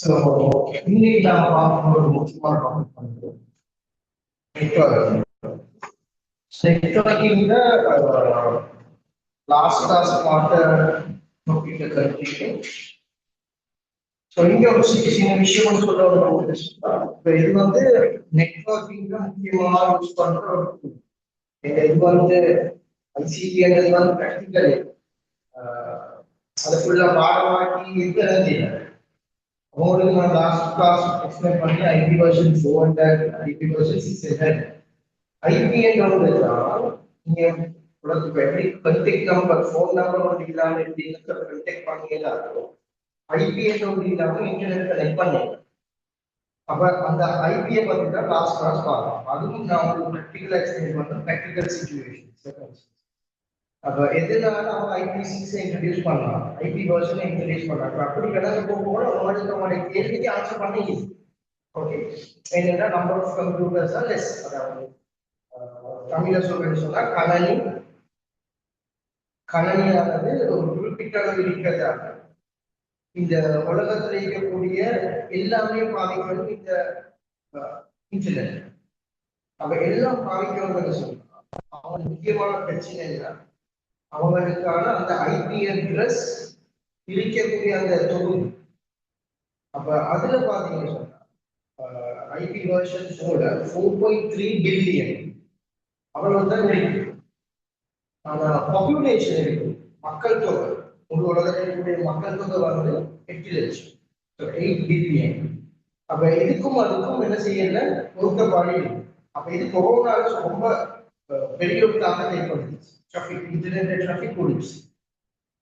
So இன்னைக்கு நாம பார்க்கணும் ஒரு முக்கியமான டாபிக் வந்து நெட்வொர்க்கிங். நெட்வொர்க்கிங்ல லாஸ்ட் கிளாஸ் பார்த்த டாபிக்ல கருத்து. ஸோ இங்க ஒரு சின்ன விஷயம் சொல்ல ஒரு இப்போ இது வந்து நெட்வொர்க்கிங்ல முக்கியமாக யூஸ் பண்ற ஒரு tool. இது வந்து ஐசிடின்றது வந்து ப்ராக்டிக்கல் அதை ஃபுல்லா பாடமாக்கி இருக்கிறது. உங்களுக்கு நான் லாஸ்ட் கிளாஸ் எக்ஸ்பிளைன் பண்ணி IP version 400 IP version 600 IP என்றால் நீங்க உங்களுக்கு எப்படி கண்டெக்ட் நம்பர் ஃபோன் நம்பர் வந்து இல்லாம எப்படி கண்டெக்ட் பண்ணீங்களோ ஐபி என்று இல்லாம இன்டர்நெட் கனெக்ட் பண்ணீங்க. அப்ப அந்த ஐபியை பத்தி தான் லாஸ்ட் கிளாஸ் பார்க்கலாம். அதுவும் நான் உங்களுக்கு ப்ராக்டிக்கல் எக்ஸ்பிளைன் பண்றேன், ப்ராக்டிக்கல் சிச்சுவேஷன். அப்ப எதனால அவங்க ஐபி6 இன்ட்ரடியூஸ் பண்ணலாம், ஐபி வெர்ஷனை இன்ட்ரடியூஸ் பண்ணாங்க. அப்படி கிடக்க போகும்போது அவங்களுடைய கேள்விக்கு ஆன்சர் பண்ணி ஓகே என்னன்னா number of computers are less. அதாவது தமிழ சொன்னா கணனியானது ஒரு குறிப்பிட்ட அளவு இருக்கிறதால இந்த உலகத்தில் இருக்கக்கூடிய எல்லாமே பாதிக்கிறது இந்த இன்டர்நெட். அப்ப எல்லாம் பாதிக்கிறவங்க சொன்னா அவங்க முக்கியமான பிரச்சனை இல்லை, அவங்களுக்கான அந்த ஐபி அட்ரஸ் இருக்கக்கூடிய அந்த தொகுதி. அப்ப அதுல பாத்தீங்கன்னா சொன்னா ஐபி வெர்ஷன் 4.3 பில்லியன் அவ்வளவு தான் இருக்கு. ஆனா பாப்புலேஷன் இருக்கு, மக்கள் தொகை, முழு உலகத்தில் இருக்கக்கூடிய மக்கள் தொகை வந்து 8 லட்சம், 8 பில்லியன். அப்ப இதுக்கும் அதுக்கும் என்ன செய்யல பொருத்தப்பாடு இருக்கு. அப்ப இது கொரோனால ரொம்ப பெரிய ஒரு தாக்கத்தை ஏற்படுத்துச்சு. டிராஃபிக், இன்டர்நெட் டிராஃபிக் கூடிச்சு.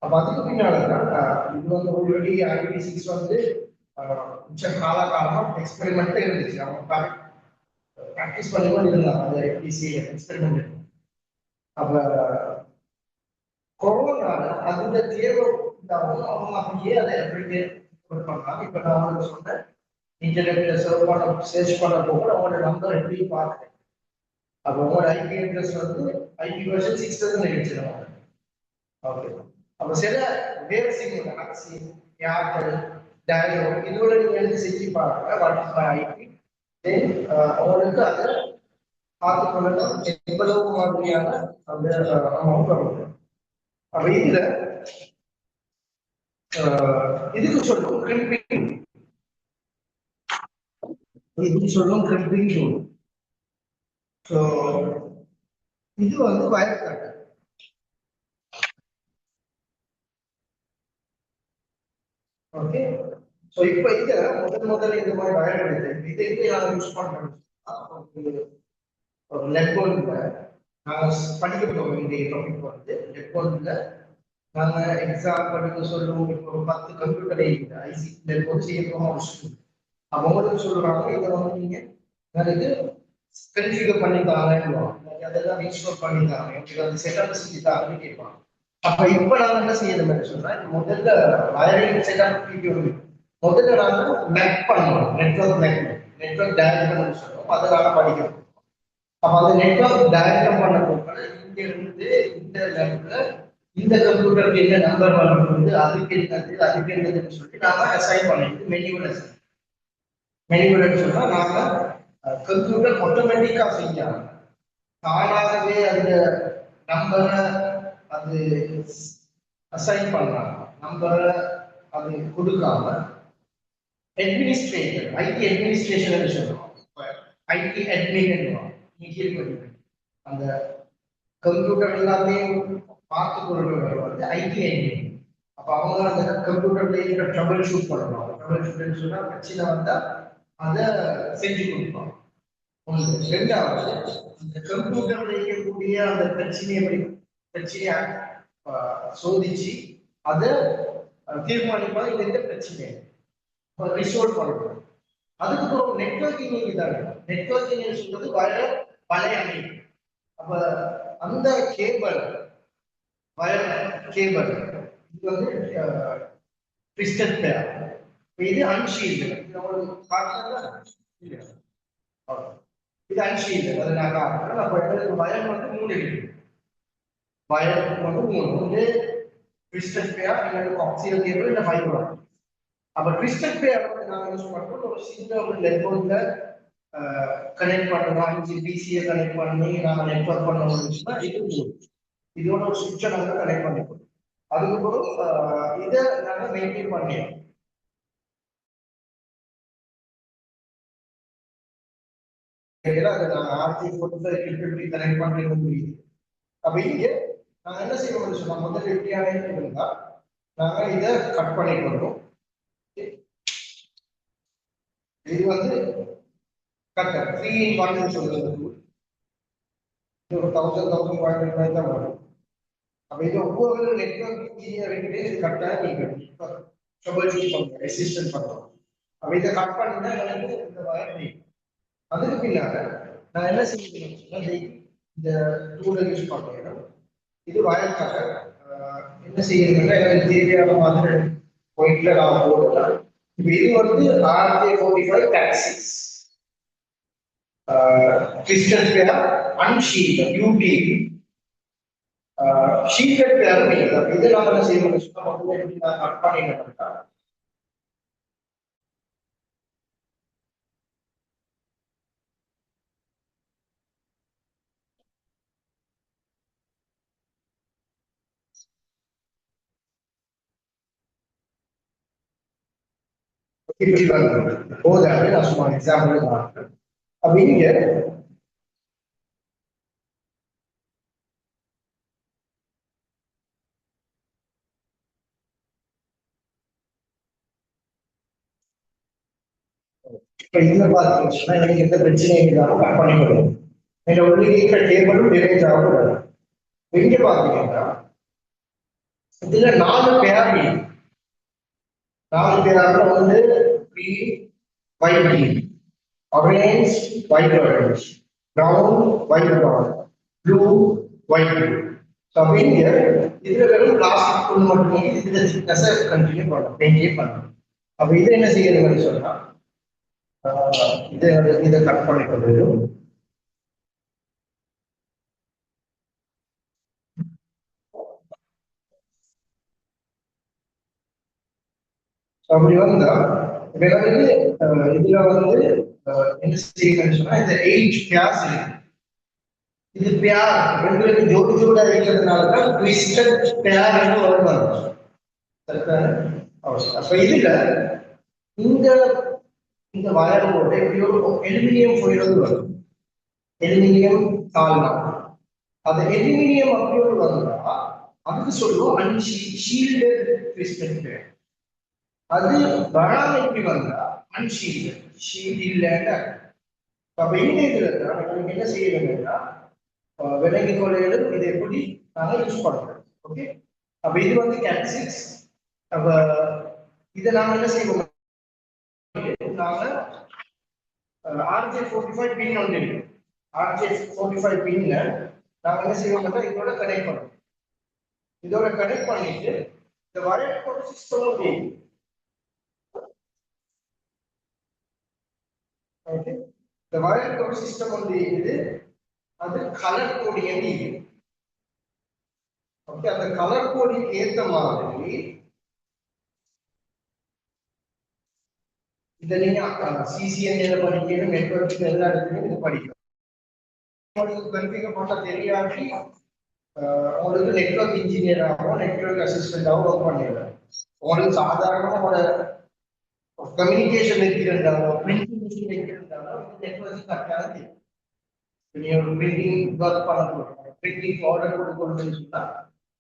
அப்ப அதுக்கு பின்னால்தான் இது வந்து ஆல்ரெடி ஐபி6 வந்து காலகாலமா எக்ஸ்பெரிமெண்ட் இருந்துச்சு. அவங்க ப்ராக்டிஸ் பண்ணி இருந்தாங்க அந்த ஐபிசி எக்ஸ்பெரிமெண்ட். அப்ப கொரோனால அந்த தேவை அவங்க அப்படியே அதை எப்படி பண்ணாங்க. இப்ப நான் அவங்களுக்கு சொன்னேன், இன்டர்நெட்ல சர்ச் பண்ண போக அவங்களோட நம்பர் எப்படி பார்க்குறேன். அப்ப உங்களோட ஐபி அட்ரஸ் வந்து ஐபி வெர்ஷன் 6 நினைச்சிருவாங்க. ஓகே, அப்ப சில வேறு சிக்னல் ஆக்சி ஏர்டெல் டயலோ இதோட நீங்க எழுதி செஞ்சு பாருங்க வாட் இஸ் மை ஐபி. தென் அவங்களுக்கு அதை பார்த்து கொள்ளலாம் எவ்வளவு மாதிரியான அந்த அமௌண்ட் வரும். அப்ப இதுல இதுக்கு சொல்லுவோம் கிரிம்பிங், இதுக்கு சொல்லுவோம் கிரிம்பிங் டூல். ஸோ இது வந்து வயர் கட். ஓகே, ஸோ இப்போ இதை முதல் இந்த மாதிரி வயர் எடுத்து இதை யாரும் யூஸ் பண்றோம் நெட்வொர்க்ல நாங்கள் படிக்க போகிறோம். இந்த டாபிக் வந்து நெட்வொர்க்ல நாங்கள் எக்ஸாம்பிளுக்கு சொல்லுவோம். இப்போ 10 கம்ப்யூட்டர் ஐசி நெட்வொர்க் செய்ய போகிறோம். அவங்களுக்கு சொல்றாங்க இதை வந்து நீங்க எனக்கு கன்ஃபிகர் பண்ணி தாங்க, அதெல்லாம் இன்ஸ்டால் பண்ணி தாங்க, உங்களுக்கு அந்த செட்டப் செஞ்சு தாங்கன்னு கேட்பாங்க. அப்ப இப்ப நாங்க என்ன செய்யணும் சொன்னா முதல்ல வயரிங் செட்டப் முதல்ல நாங்க மேக் பண்ணணும், நெட்வொர்க் டயக்ராம் சொல்லுவோம், அதனால படிக்கணும். அப்ப அந்த நெட்வொர்க் டயக்ராம் பண்ண போக இங்க இருந்து இந்த லைன்ல இந்த கம்ப்யூட்டருக்கு என்ன நம்பர் வரணும்னு அதுக்கு என்னதுன்னு சொல்லி நாம அசைன் பண்ணிட்டு மெனுவல் சொன்னா நாம கம்ப்யூட்டர் ஆட்டோமேட்டிக்கா செய்யாம தானாகவே அந்த நம்பரை அது அசைன் பண்ணலாம், நம்பரை அது கொடுக்காம அட்மினிஸ்ட்ரேட்டர் ஐடி அட்மினிஸ்ட்ரேஷன் சொல்லுவோம். ஐடி அட்மின் அந்த கம்ப்யூட்டர் எல்லாத்தையும் பார்த்து கொள்றவர் வந்து ஐடி அட்மின். அப்ப அவங்க அந்த கம்ப்யூட்டர்ல இருக்கிற ட்ரபிள் ஷூட் பண்ணுவாங்க. ட்ரபிள் ஷூட்னு சொன்னா பிரச்சனை வந்தா அதை செஞ்சு கொடுப்பாங்க. ரெண்டாவது இந்த கம்ப்யூட்டர்ல இருக்கக்கூடிய அந்த பிரச்சனையை சோதிச்சு அதை தீர்மானிப்பா இது எந்த பிரச்சனை ரிசோல்வ் பண்ணணும். அதுக்கப்புறம் நெட்வொர்க்கிங் தாங்க. நெட்வொர்க்கிங் சொல்றது வலை அமைப்பு. அப்ப அந்த கேபிள் இது வந்து ட்விஸ்டட் பேர், இது அன்ஷீல்டு. இது உங்களுக்கு காட்டுறதா இல்லையா? இது அன்ஷீல்டு. அது நான் காட்டுறேன். அப்ப வயர் வந்து 3 இருக்கு. வயர் வந்து 3 ட்விஸ்டட் பேர், இல்ல கோக்சியல் கேபிள், இல்ல ஃபைபர். அப்ப ட்விஸ்டட் பேர் வந்து நாங்க யூஸ் பண்றோம் ஒரு சின்ன ஒரு நெட்வொர்க்ல கனெக்ட் பண்ணலாம், பிசியை கனெக்ட் பண்ணி நாங்க நெட்வொர்க் பண்ண முடிஞ்சுன்னா இதோட ஒரு சுவிட்சை நாங்க கனெக்ட் பண்ணிப்போம். அதுக்கப்புறம் இதை நாங்க மெயின்டைன் பண்ணிடுறோம். அதை நாங்க RJ45 கனெக்ட் பண்ணிக்க முடியுது. அப்ப இங்க நாங்க என்ன செய்யணும்னு சொன்னா முதல்ல எப்படியான இருந்தா நாங்க இதை கட் பண்ணிட்டு வரோம். இது வந்து கட் 3-in-1 சொல்றது ஒரு 1000 தான் வரும். அப்ப இது ஒவ்வொரு நெட்வொர்க் இன்ஜினியரிங்லேயே இது கட்டாயம் நீங்க ட்ரபிள் ஷூட் பண்ணுங்க, ரெசிஸ்டன்ட் பண்ணுவோம். அப்ப இதை கட் பண்ணினா எனக்கு இந்த வயர் நீக்கும். அதுக்கு பின்னால நான் என்ன செய்யணும், இந்த டூலை யூஸ் பண்ணுறேன். இது வயலுக்காக என்ன செய்யணும்னா எனக்கு தேவையான மாதிரி பாயிண்ட்ல நான் போடலாம். இப்போ இது வந்து RJ45 டாக்ஸிஸ் கிறிஸ்டல் பேர் அன்ஷீல்ட் UT ஷீல்டட் பேர் இல்லை. இது நாம என்ன செய்யணும், சுத்தமாக எப்படி நான் கட் பண்ணிட்டேன். இப்படி வந்து போதாது, நான் சும்மா எக்ஸாம்பிள் தான். அப்ப இங்க இப்ப இதுல பாத்தீங்கன்னா எனக்கு எந்த பிரச்சனையும் இல்லாம கட் பண்ணி கொடுக்கும். என்னோட உள்ள இருக்கிற டேபிளும் டேமேஜ் ஆகக்கூடாது. இங்க பாத்தீங்கன்னா இதுல 4 பேர் இருக்கு. 4 பேர்ல வந்து green white green, orange white orange, brown white brown, blue white blue. So இங்க இதுல வெறும் பிளாஸ்டிக் பொருள் மட்டுமே இதுல திக்னஸை கண்டினியூ பண்ணணும், மெயின்டைன் பண்ணணும். அப்ப இதை என்ன செய்யணும்னு சொன்னா இதை கட் பண்ணி கொள்ளும். அப்படி வந்தா பிறகு இதுல வந்து என்ன செய்யணும்னு சொன்னா இந்த 8 பேர்ஸ் இருக்கு. இது பேர் ரெண்டு ஜோடி ஜோடா இருக்கிறதுனாலதான் ட்விஸ்டட் பேர் என்று வருவாங்க. அப்ப இதுல இந்த இந்த வயரோட இப்படி ஒரு அலுமினியம் ஃபோயில் வரும், அலுமினியம் தாழ்னா அது அலுமினியம் அப்படி வந்தா அதுக்கு சொல்லுவோம் அன்ஷீல்டட் ட்விஸ்டட் பேர். அது வராம எப்படி வந்தா அன்ஷீல்டட், ஷீல்ட் இல்லைன்னு. அப்ப இந்த இதுல நமக்கு என்ன செய்ய வேண்டும்னா விலங்கி கொள்ளையிலும் இதை எப்படி நாங்க யூஸ் பண்றோம். ஓகே, அப்ப இது வந்து Cat6. அப்ப இதை நாங்க என்ன செய்வோம், நாங்க RJ45 பின் ஒன்று இருக்கு. RJ45 பின்ல நாங்க என்ன செய்வோம்னா இதோட கனெக்ட் பண்ணுவோம். இதோட கனெக்ட் பண்ணிட்டு இந்த வயரோட சிஸ்டம் ஓகே, இந்த வயரோட சிஸ்டம் வந்து இது அது கலர் கோடியன்னு. ஓகே, அந்த கலர் கோடிக்கு ஏத்த மாதிரி இதை நீங்க CCNA படிக்கணும், நெட்வொர்க் எல்லா இடத்துலையும் இது படிக்கணும். உங்களுக்கு கன்ஃபிகர் பண்ண தெரியாட்டி உங்களுக்கு நெட்வொர்க் இன்ஜினியராகவோ நெட்வொர்க் அசிஸ்டண்டாவோ ஒர்க் பண்ணிடுறேன். உங்களுக்கு சாதாரணமா கம்யூனிகேஷன் இருக்கிறதாலோ பிரிண்டிங் மிஷின் இருக்கிறதாலோ நெட்வொர்க் கரெக்டாக தெரியும். நீங்க ஒரு பிரிண்டிங் ஒர்க் பண்ண போறீங்க, பிரிண்டிங் ஆர்டர் கொடுக்கணும்னு சொன்னா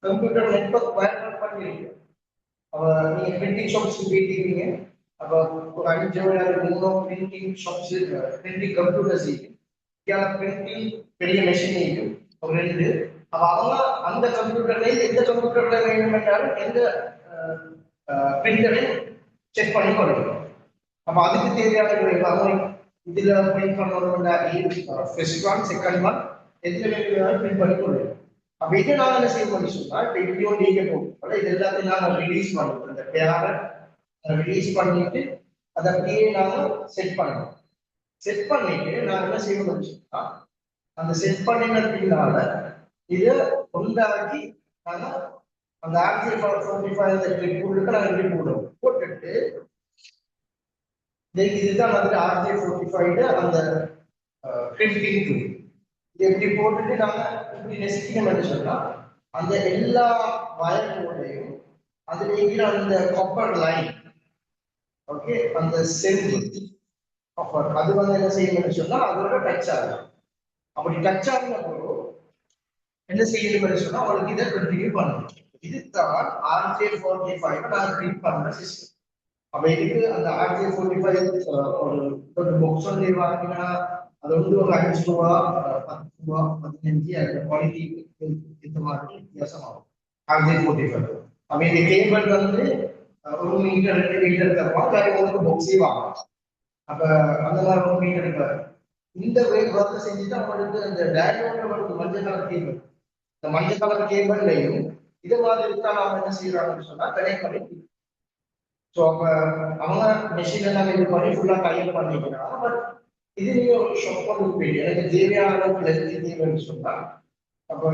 கம்ப்யூட்டர் நெட்வொர்க் பயன்படுத்த பண்ணிருக்கீங்க. அப்ப நீங்க பிரிண்டிங் ஷாப்ஸ் போயிட்டீங்க, அப்ப ஒரு 5-6 printing shops printing computers printing பெரிய மெஷின் ஒரு 2. அப்ப அவங்க அந்த கம்ப்யூட்டர்ல எந்த கம்ப்யூட்டர்ல வேணும் என்றாலும் எந்த பிரிண்டரை செக் பண்ணி கொடுக்கணும். அப்ப அதுக்கு தேவையான இதுல பிரிண்ட் பண்ணணும்னா ஃபர்ஸ்ட் ஒன் செகண்ட் ஒன் எதுல வேணும் பிரிண்ட் பண்ணி கொடுக்கணும். அப்ப இதை நாங்க என்ன செய்யணும்னு சொன்னா இப்ப இப்படியோ நீங்க போகும் இது எல்லாத்தையும் நாங்க ரிலீஸ் பண்ணுவோம். அந்த பேரை ரிலீஸ் பண்ணிட்டு அதை அப்படியே நாங்க செட் பண்ணணும். செட் பண்ணிட்டு நாங்க என்ன செய்யணும்னு சொன்னா அந்த செட் பண்ணின பின்னால இதை உண்டாக்கி நாங்க அந்த RJ45 கிளிப் நாங்க கிளிப் போடுவோம். போட்டுட்டு இதுதான் வந்து RJ45 அந்த பிரிண்டிங் டூல். இது எப்படி போட்டுட்டு நாங்க இப்படி நெசிக்கணும் சொன்னா அந்த எல்லா வயர்களோடையும் அதுல இருக்கிற அந்த காப்பர் லைன், ஓகே, அந்த செம்பு காப்பர் அது வந்து என்ன செய்யணும்னு சொன்னா அதோட டச் ஆகும். அப்படி டச் ஆகின போதும் என்ன செய்யணும்னு சொன்னா அவங்களுக்கு இதை கண்டினியூ பண்ணணும். இதுதான் RJ45 நான் கிரியேட் பண்ண சிஸ்டம். அப்ப இதுக்கு அந்த RJ45 ஒரு பாக்ஸ் வந்து வாங்கினா அது வந்து ஒரு 5 ரூபா 10 ரூபா 15 அந்த குவாலிட்டி இந்த மாதிரி வித்தியாசமாகும். RJ45 அப்ப இந்த கேபிள் வந்து 1 மீட்டர் 2 மீட்டர் தருவாங்க, வேற உங்களுக்கு பாக்ஸே வாங்கலாம். அப்ப அந்த மாதிரி 1 மீட்டர் இருக்காது. இந்த ஒர்க் செஞ்சுட்டு அவங்களுக்கு அந்த டயக்ராம்ல மஞ்சள் கலர் கேபிள், இந்த மஞ்சள் கலர் கேபிள்லையும் இது மாதிரி தான் நாம என்ன செய்யறாங்கன்னு சொன்னா கனெக்ட் பண்ணி. ஸோ அப்ப அவங்க மெஷின் எல்லாம் இது பண்ணி ஃபுல்லா கையில் பண்ணிக்கிறாங்க. பட் இது நீங்க ஒரு ஷாப் பண்ணி போயிட்டு எனக்கு தேவையான அளவுக்கு லென்த் தேவைன்னு சொன்னா அப்ப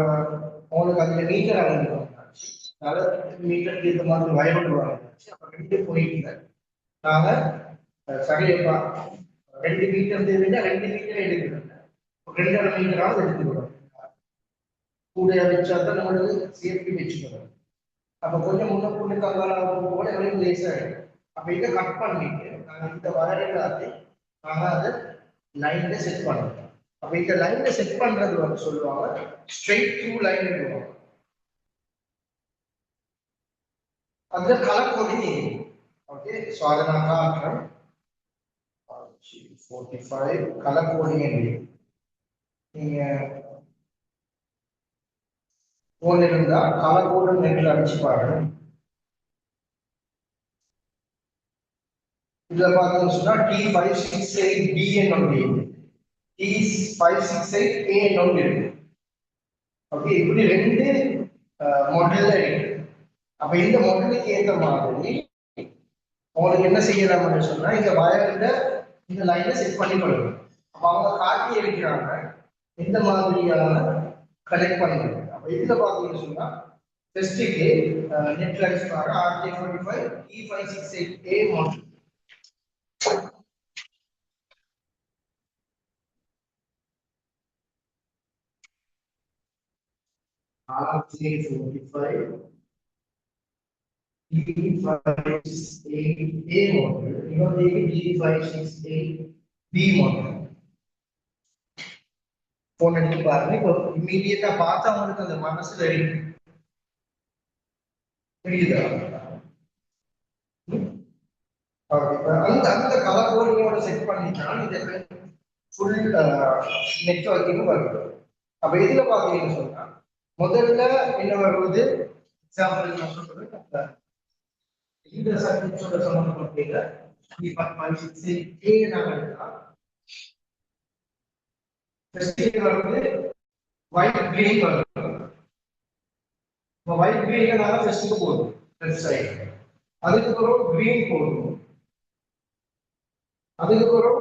அவங்களுக்கு அதுல மீட்டர் அளவு மீட்டருக்கு இந்த மாதிரி வயபல் வாங்கிச்சு. அப்ப 2 போயிட்டு நாங்க சரியா 2 மீட்டர் தேவைன்னா 2 மீட்டர் எடுக்கிறோம், 2.5 மீட்டராவது எடுத்துக்கிறோம். கூட வச்சா தான் நம்மளுக்கு சேஃப்டி வச்சுக்கிறோம். அப்ப கொஞ்சம் முன்ன பொண்ணுக்கு அங்கால போல எவ்வளவு லேஸ் ஆயிடும். அப்ப இதை கட் பண்ணிட்டு நாங்க இந்த வயர் எல்லாத்தையும் நாங்க அதை லைன்ல செட் பண்ணுவோம். அப்ப இந்த லைன்ல செட் பண்றது வந்து சொல்லுவாங்க ஸ்ட்ரெயிட் த்ரூ லைன் சொல்லுவாங்க. அதுல கலர் கோடிங் தெரியும். ஓகே, ஸோ அதை நான் காட்டுறேன். 45 கலர் கோடிங் நீங்க போன் இருந்தா கலர் கோடு நெட்ல அடிச்சு பாருங்க. இதுல பார்த்தோம்னு சொன்னா T568B ஒன்று இருக்கு, T568A ஒன்று இருக்கு. ஓகே, இப்படி 2 மாடல்ல இருக்கு. அப்ப இந்த மாடலுக்கு ஏற்ற மாதிரி உங்களுக்கு என்ன செய்யலாம்னு சொன்னா இந்த வயர்ல இந்த லைனை செட் பண்ணி கொடுக்கணும். அப்ப அவங்க காட்டி இருக்கிறாங்க இந்த மாதிரியான கனெக்ட் பண்ணுங்க. அப்ப இதுல பாத்தீங்கன்னு சொன்னா டெஸ்டிக்கு நெட் லைன்ஸ் பாருங்க RJ45 T568A model. RJ45 T568A model, இன்னொரு T568B model. போன் எடுத்து பாருங்க. இப்போ இம்மீடியட்டா பார்த்தா உங்களுக்கு அந்த மனசுல இருக்கு, புரியுதா? அந்த அந்த கலர் கோடிங்கோட செட் பண்ணிட்டால் இது ஃபுல் நெட்வொர்க்கிங் வருது. அப்ப இதுல பாத்தீங்கன்னு சொன்னா முதல்ல என்ன வருவது, எக்ஸாம்பிள் நான் சொல்றேன். இந்த சர்க்யூட்ஸோட சம்பந்தப்பட்ட T568A நாங்க எடுத்தா ஃபர்ஸ்ட் வருது ஒயிட் கிரீன் வருது. ஒயிட் கிரீன் நாங்க ஃபர்ஸ்ட் போடுவோம் லெஃப்ட் சைடு, அதுக்கப்புறம் கிரீன் போடுவோம், அதுக்கப்புறம்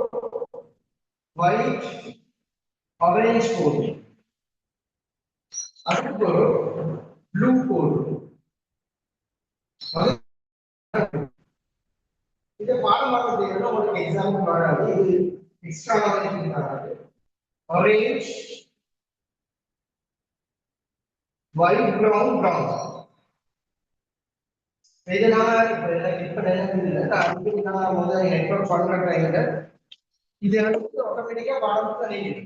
ஒயிட் ஆரஞ்சு போடுவோம், அதுக்கப்புறம் ப்ளூ போடுவோம். இதை பாடமாக செய்யணும். உங்களுக்கு எக்ஸாம்பிள் வராது, இது எக்ஸ்ட்ரா நாலேஜ் வராது. ஆரஞ்சு ஒயிட் ப்ரௌன் ப்ரௌன் இதனால இப்ப நினைவு இல்லை. நான் முதல்ல நெட்வொர்க் பண்ற டைம்ல இது வந்து ஆட்டோமேட்டிக்கா பாடம் பண்ணிடுது.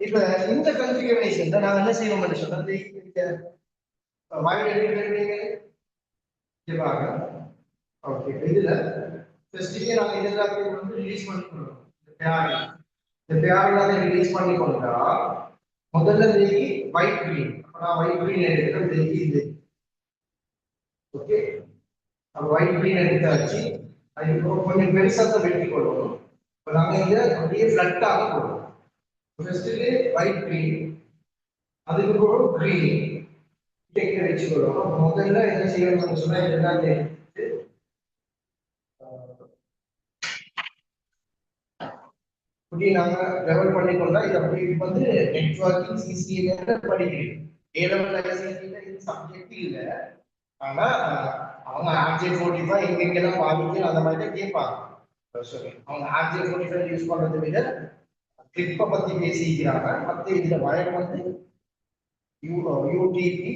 இப்ப இந்த கன்ஃபிகரேஷன் நான் என்ன செய்யணும்னு சொன்னது ஓகே, இதுல ஃபர்ஸ்ட்லயே நாங்க இதெல்லாத்தையும் வந்து ரிலீஸ் பண்ணிக்கணும். இந்த பேர் எல்லாத்தையும் ரிலீஸ் பண்ணி கொண்டா முதல்ல தேதி ஒயிட் கிரீன். அப்ப நான் ஒயிட் கிரீன் எடுக்கிறேன் தேதி இது. ஓகே, அப்ப ஒயிட் கிரீன் எடுத்தாச்சு. அதுக்கப்புறம் கொஞ்சம் பெருசாக வெட்டி கொள்ளணும். இப்போ நாங்கள் இதை அப்படியே ஃப்ளட்டாக போடுவோம். ஃபர்ஸ்ட்லயே ஒயிட் கிரீன், அதுக்கப்புறம் கிரீன் டெக்ல வச்சுக்கொள்ளும். முதல்ல என்ன செய்யணும்னு சொன்னா இதெல்லாம் இப்படி நாங்க லெவல் பண்ணி கொண்டா இது அப்படி வந்து நெட்வொர்க்கிங் சிசிஏல படிக்கிறீங்க. ஏ லெவல் ஐசிசில இது சப்ஜெக்ட் இல்ல. ஆனா அவங்க RJ45 எங்கெங்கெல்லாம் பாதிக்கும் அந்த மாதிரி தான் கேட்பாங்க. சாரி அவங்க RJ45 யூஸ் பண்றதை விட கிளிப்பை பத்தி பேசிக்கிறாங்க. மற்ற இதுல வயர் வந்து யூடிபி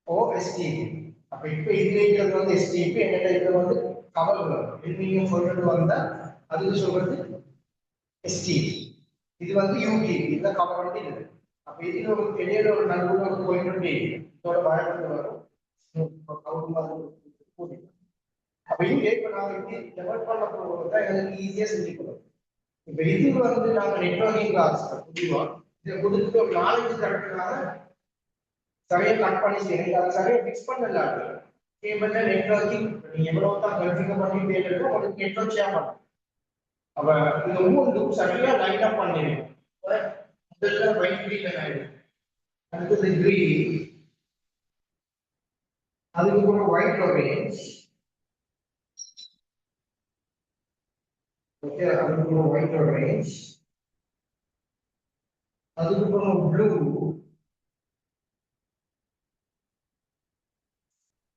ஓ எஸ்டிபி. அப்ப இப்ப இதுல இருக்கிறது வந்து எஸ்டிபி, என்கிட்ட இருக்கிறது வந்து கவர் நீங்க சொல்றது வந்தா அதுக்கு சொல்றது எஸ்டிபி. இது வந்து யூடிபி, இதுல கவர் வந்து இது. அப்ப இதுல ஒரு இடையில ஒரு நடுவுல ஒரு போயிட்டு இதோட வயர் வந்து வரும். அப்ப இங்க இப்ப நாங்க இப்படி டெவலப் பண்ண போறதா எனக்கு ஈஸியா செஞ்சுக்கணும். இப்ப இது வந்து நாங்க நெட்வொர்க்கிங் கிளாஸ் புரியுமா, இதை கொடுத்து ஒரு 4 கரெக்டாக சரியா கட் பண்ணி செய்யுங்க. அது சரியா மிக்ஸ் பண்ணல கேபிள்ல நெட்வொர்க்கிங் நீங்க எவ்வளவு தான் கன்ஃபிகர் பண்ணி பேருக்கு உங்களுக்கு நெட்வொர்க் ஷேர் பண்ணும். அப்ப இந்த மூணும் சரியா லைன் அப் பண்ணிடுங்க. முதல்ல ஒயிட் கிரீன் ஆயிடும், அடுத்தது கிரீன், அதுக்கப்புறம் ஒயிட் ஆரஞ்ச், ஓகே, அதுக்கப்புறம் ஒயிட் ஆரஞ்ச், அதுக்கப்புறம் ப்ளூ,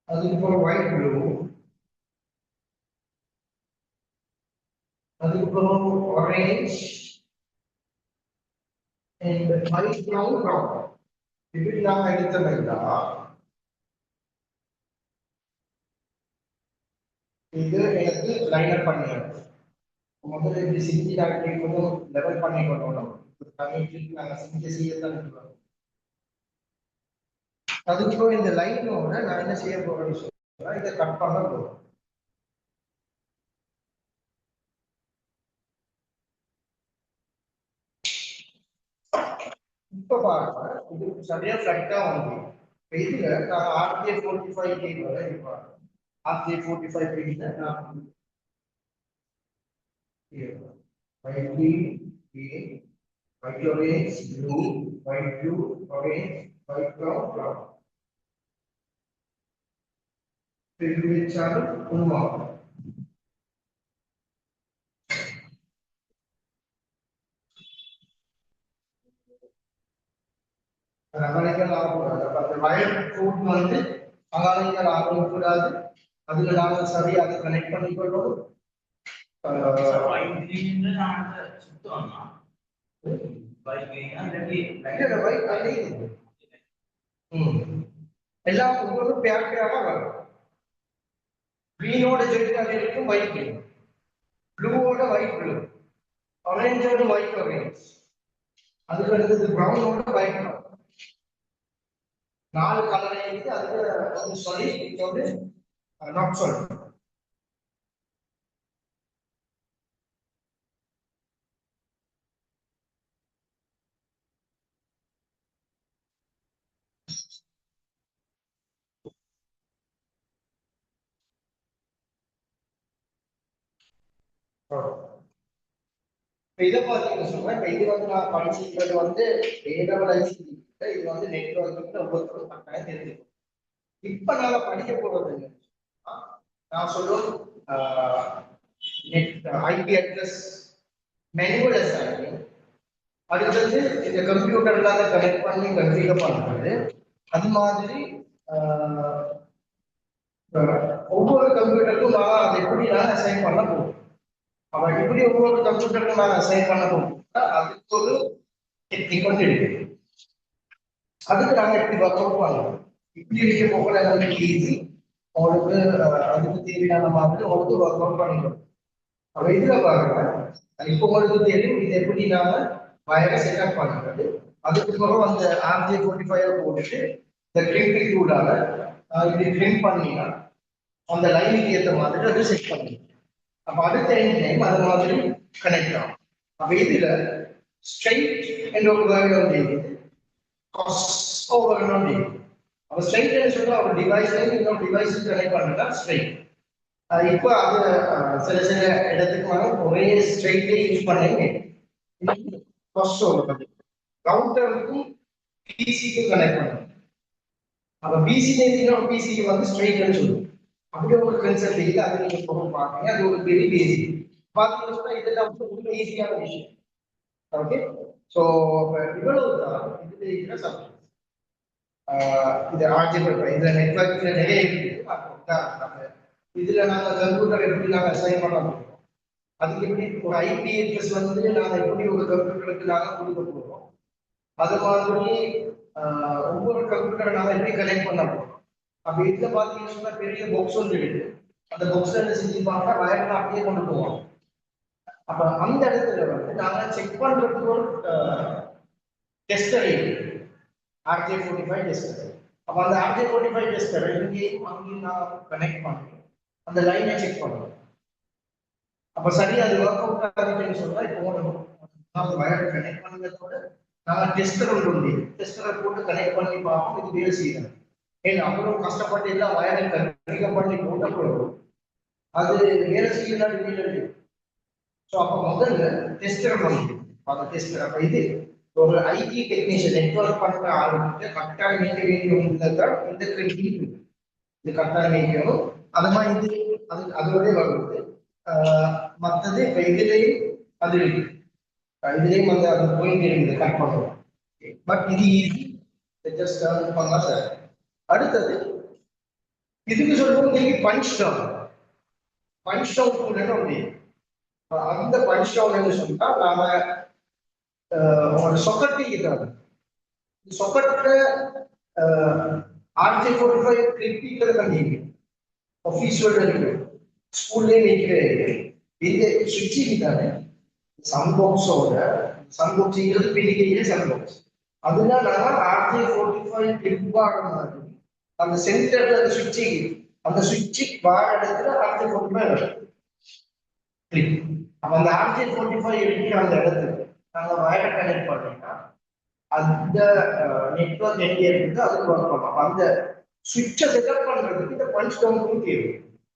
அதுக்கப்புறம் ஒயிட் ப்ளூ, அதுக்கப்புறம் orange and light brown brown. இப்படி நாம எடுத்தோம்னா இது எனக்கு லைன் அப் பண்ணிடுறோம். முதல்ல இப்படி செஞ்சு நாங்கள் கொஞ்சம் லெவல் பண்ணி கொள்ளணும். நாங்கள் செஞ்ச செய்யத்தான் இருக்கிறோம். அதுக்கப்புறம் இந்த லைனோட நான் என்ன செய்ய போறேன்னு சொன்னா இதை கட் பண்ண போறோம். இப்ப பாருங்க, இது சரியா கரெக்டா வந்து இதுல நான் RJ45 கேட்கல. இப்ப RJ45 பேஜ்ல நான் white green, green, white orange, blue, white blue, orange, white brown, brown. இது வச்சாலும் உருவாகும். அகலைகள் ஆகக்கூடாது. அப்ப அந்த வயர் ரூட் வந்து அகலைகள் ஆகக்கூடாது. அதுல நாம சரியா அதை கனெக்ட் பண்ணிக்கொள்ளணும். எல்லாம் ஒவ்வொரு பேர் பேரா வரும். கிரீனோட ஜெயிட்டாக இருக்கும் ஒயிட் கிரீன், ப்ளூவோட ஒயிட் ப்ளூ, ஆரஞ்சோட ஒயிட் ஆரஞ்ச், அதுக்கு அடுத்தது ப்ரௌனோட ஒயிட் ப்ரௌன். 4 கலர் இருக்கு. அதுக்கு வந்து சொல்லி வந்து நாட் சொல்லி இதை பார்த்தீங்கன்னு சொன்னா இப்ப இது வந்து நான் படிச்சுக்கிறது வந்து ஏடபிள்யூஐசி, இது வந்து நெட்வொர்க் ஒவ்வொருத்தரும் கட்டாயம் தெரிஞ்சுக்கணும். இப்ப நாங்க படிக்க போறது என்னன்னா, நான் சொல்லுவோம் ஐபி அட்ரஸ் மேனுவல் அசைன்மெண்ட், அடுத்தது இந்த கம்ப்யூட்டர்ல அதை கனெக்ட் பண்ணி கன்ஃபிகர் பண்றது. அது மாதிரி ஒவ்வொரு கம்ப்யூட்டருக்கும் நான் அதை எப்படி நான் அசைன் பண்ண போகும். அவன் இப்படி ஒவ்வொரு கம்ப்யூட்டருக்கும் நான் அசைன் பண்ண போகும். அதுக்கு ஒரு டெக்னிக் வந்து இருக்கு. அதுக்கு நாங்கள் எப்படி ஒர்க் அவுட் பண்ணலாம். இப்படி இருக்க போகல எனக்கு ஈஸி. உங்களுக்கு அதுக்கு தேவையான மாதிரி உங்களுக்கு ஒர்க் அவுட் பண்ணிக்கணும். அப்ப இதுல பாருங்க, இப்போ உங்களுக்கு தெரியும் இது எப்படி நாம வயரை செட்டப் பண்ணுறது. அதுக்கு பிறகு அந்த RJ45 போட்டுட்டு இந்த கிரிம்பிங் டூலால இப்படி கிரிம் பண்ணினா அந்த லைனுக்கு ஏற்ற மாதிரி அதை செட் பண்ணிடும். அப்ப அடுத்த டைம் அது மாதிரி கனெக்ட் ஆகும். அப்ப இதுல ஸ்ட்ரைட் என்ற ஒரு வேர்டு வந்து கிராஸ் ஓவர் வந்து அப்ப ஸ்ட்ரைட் சொல்ல ஒரு டிவைஸ்ல இன்னொரு டிவைஸ் கனெக்ட் பண்ணுறதா ஸ்ட்ரைட். இப்போ அது சில சில இடத்துக்கு ஒரே ஸ்ட்ரைட்டே யூஸ் பண்ணீங்க. ரவுட்டருக்கும் பிசிக்கும் கனெக்ட் பண்ணும். அப்ப பிசிக்கு பிசிக்கு வந்து ஸ்ட்ரைட்னு சொல்லுவோம். அப்படியே ஒரு கன்செப்ட் இல்லை, அது நீங்க பொருள் பாருங்க. அது ஒரு பெரிய பேசிக் பார்த்தீங்கன்னா இதெல்லாம் ரொம்ப ஈஸியான விஷயம். ஓகே, ஸோ இவ்வளவு தான் இதுல இருக்கிற சப்ஜெக்ட். இது ஆர்ஜிபல் இதுல நெட்வொர்க்ல நிறைய இருக்குது. இதுல நாங்க கம்ப்யூட்டர் எப்படி நாங்க அசைன் பண்ண முடியும். அதுக்கு எப்படி ஒரு ஐபி அட்ரஸ் வந்து நாங்க எப்படி ஒரு கம்ப்யூட்டருக்கு நாங்க கொடுக்க போறோம், அது மாதிரி ஒவ்வொரு கம்ப்யூட்டரை நாங்க எப்படி கனெக்ட் பண்ண போறோம். அப்ப இதுல பாத்தீங்கன்னா சொன்னா பெரிய பாக்ஸ் ஒன்று இருக்கு. அந்த பாக்ஸ்ல என்ன செஞ்சுப்பாங்க, வயர்ல அப்படியே கொண்டு போவாங்க. அப்ப அந்த இடத்துல வந்து நாங்க செக் பண்றதுக்கு ஒரு டெஸ்டர் RJ45 டெஸ்டர். அப்ப அந்த RJ45 டெஸ்டர் இங்கேயும் அங்கேயும் நான் கனெக்ட் பண்ணி அந்த லைனை செக் பண்ணுவோம். அப்ப சரி அது ஒர்க் அவுட் ஆகுதுன்னு சொன்னா இப்போ நாங்க வயர் கனெக்ட் பண்ணதோட நாங்க டெஸ்டர் உண்டு, டெஸ்டரை போட்டு கனெக்ட் பண்ணி பார்ப்போம் இது வேலை செய்யணும். ஏன்னா அவ்வளவு கஷ்டப்பட்டு எல்லாம் வயரை கனெக்ட் பண்ணி போட்ட போடுவோம், அது வேலை செய்யலாம் இல்லை. ஸோ அப்போ முதல்ல டெஸ்டர் பண்ணிடுவோம். அந்த டெஸ்டர் அப்ப இது ஒரு ஐடி டெக்னீஷியன் நெட்வொர்க் பண்ற ஆளுக்கு கரெக்டாக நீக்க வேண்டியதான் இந்த கிரெடிட் இது கரெக்டாக நீக்கணும். அது மாதிரி இது அதோடய வருது. மற்றது இப்ப இதுலேயும் அது இருக்கு, இதுலேயும் வந்து அது பாயிண்ட் இருக்குது கட் பண்ணுவோம். பட் இது ஈஸி, ஜஸ்ட் பண்ணலாம் சார். அடுத்தது இதுக்கு சொல்லுவோம் நீங்க பஞ்ச் டவுன். பஞ்ச் டவுன் கூட ஒன்று, அந்த பஞ்ச் டவுன் சொன்னா நாம உங்களோட சொக்கட்டி இருக்காது, சொக்கட்ட RJ45 கிரிட்டிக்கல் பண்ணீங்க ஆஃபீஸோட இருக்கு, ஸ்கூல்லே நிற்கிறேன் இந்த சுவிட்சிங் தானே சன்பாக்ஸோட. சன்பாக்ஸிங்கிறது பெரிய சன்பாக்ஸ், அதனால RJ45 கிளிப்பாக மாதிரி அந்த சென்டர்ல அந்த சுவிட்சிங், அந்த சுவிட்சிங் வார இடத்துல RJ45 கிளிப். அப்ப அந்த RJ45 இருக்கிற அந்த இடத்துல நாங்க வயரை கனெக்ட் பண்ணீங்கன்னா அந்த நெட்வொர்க் எங்க இருக்குது அதுக்கு ஒர்க் பண்ணலாம். அந்த சுவிட்சை செட்டப் பண்றதுக்கு இந்த பஞ்ச் டவுன் தேவை.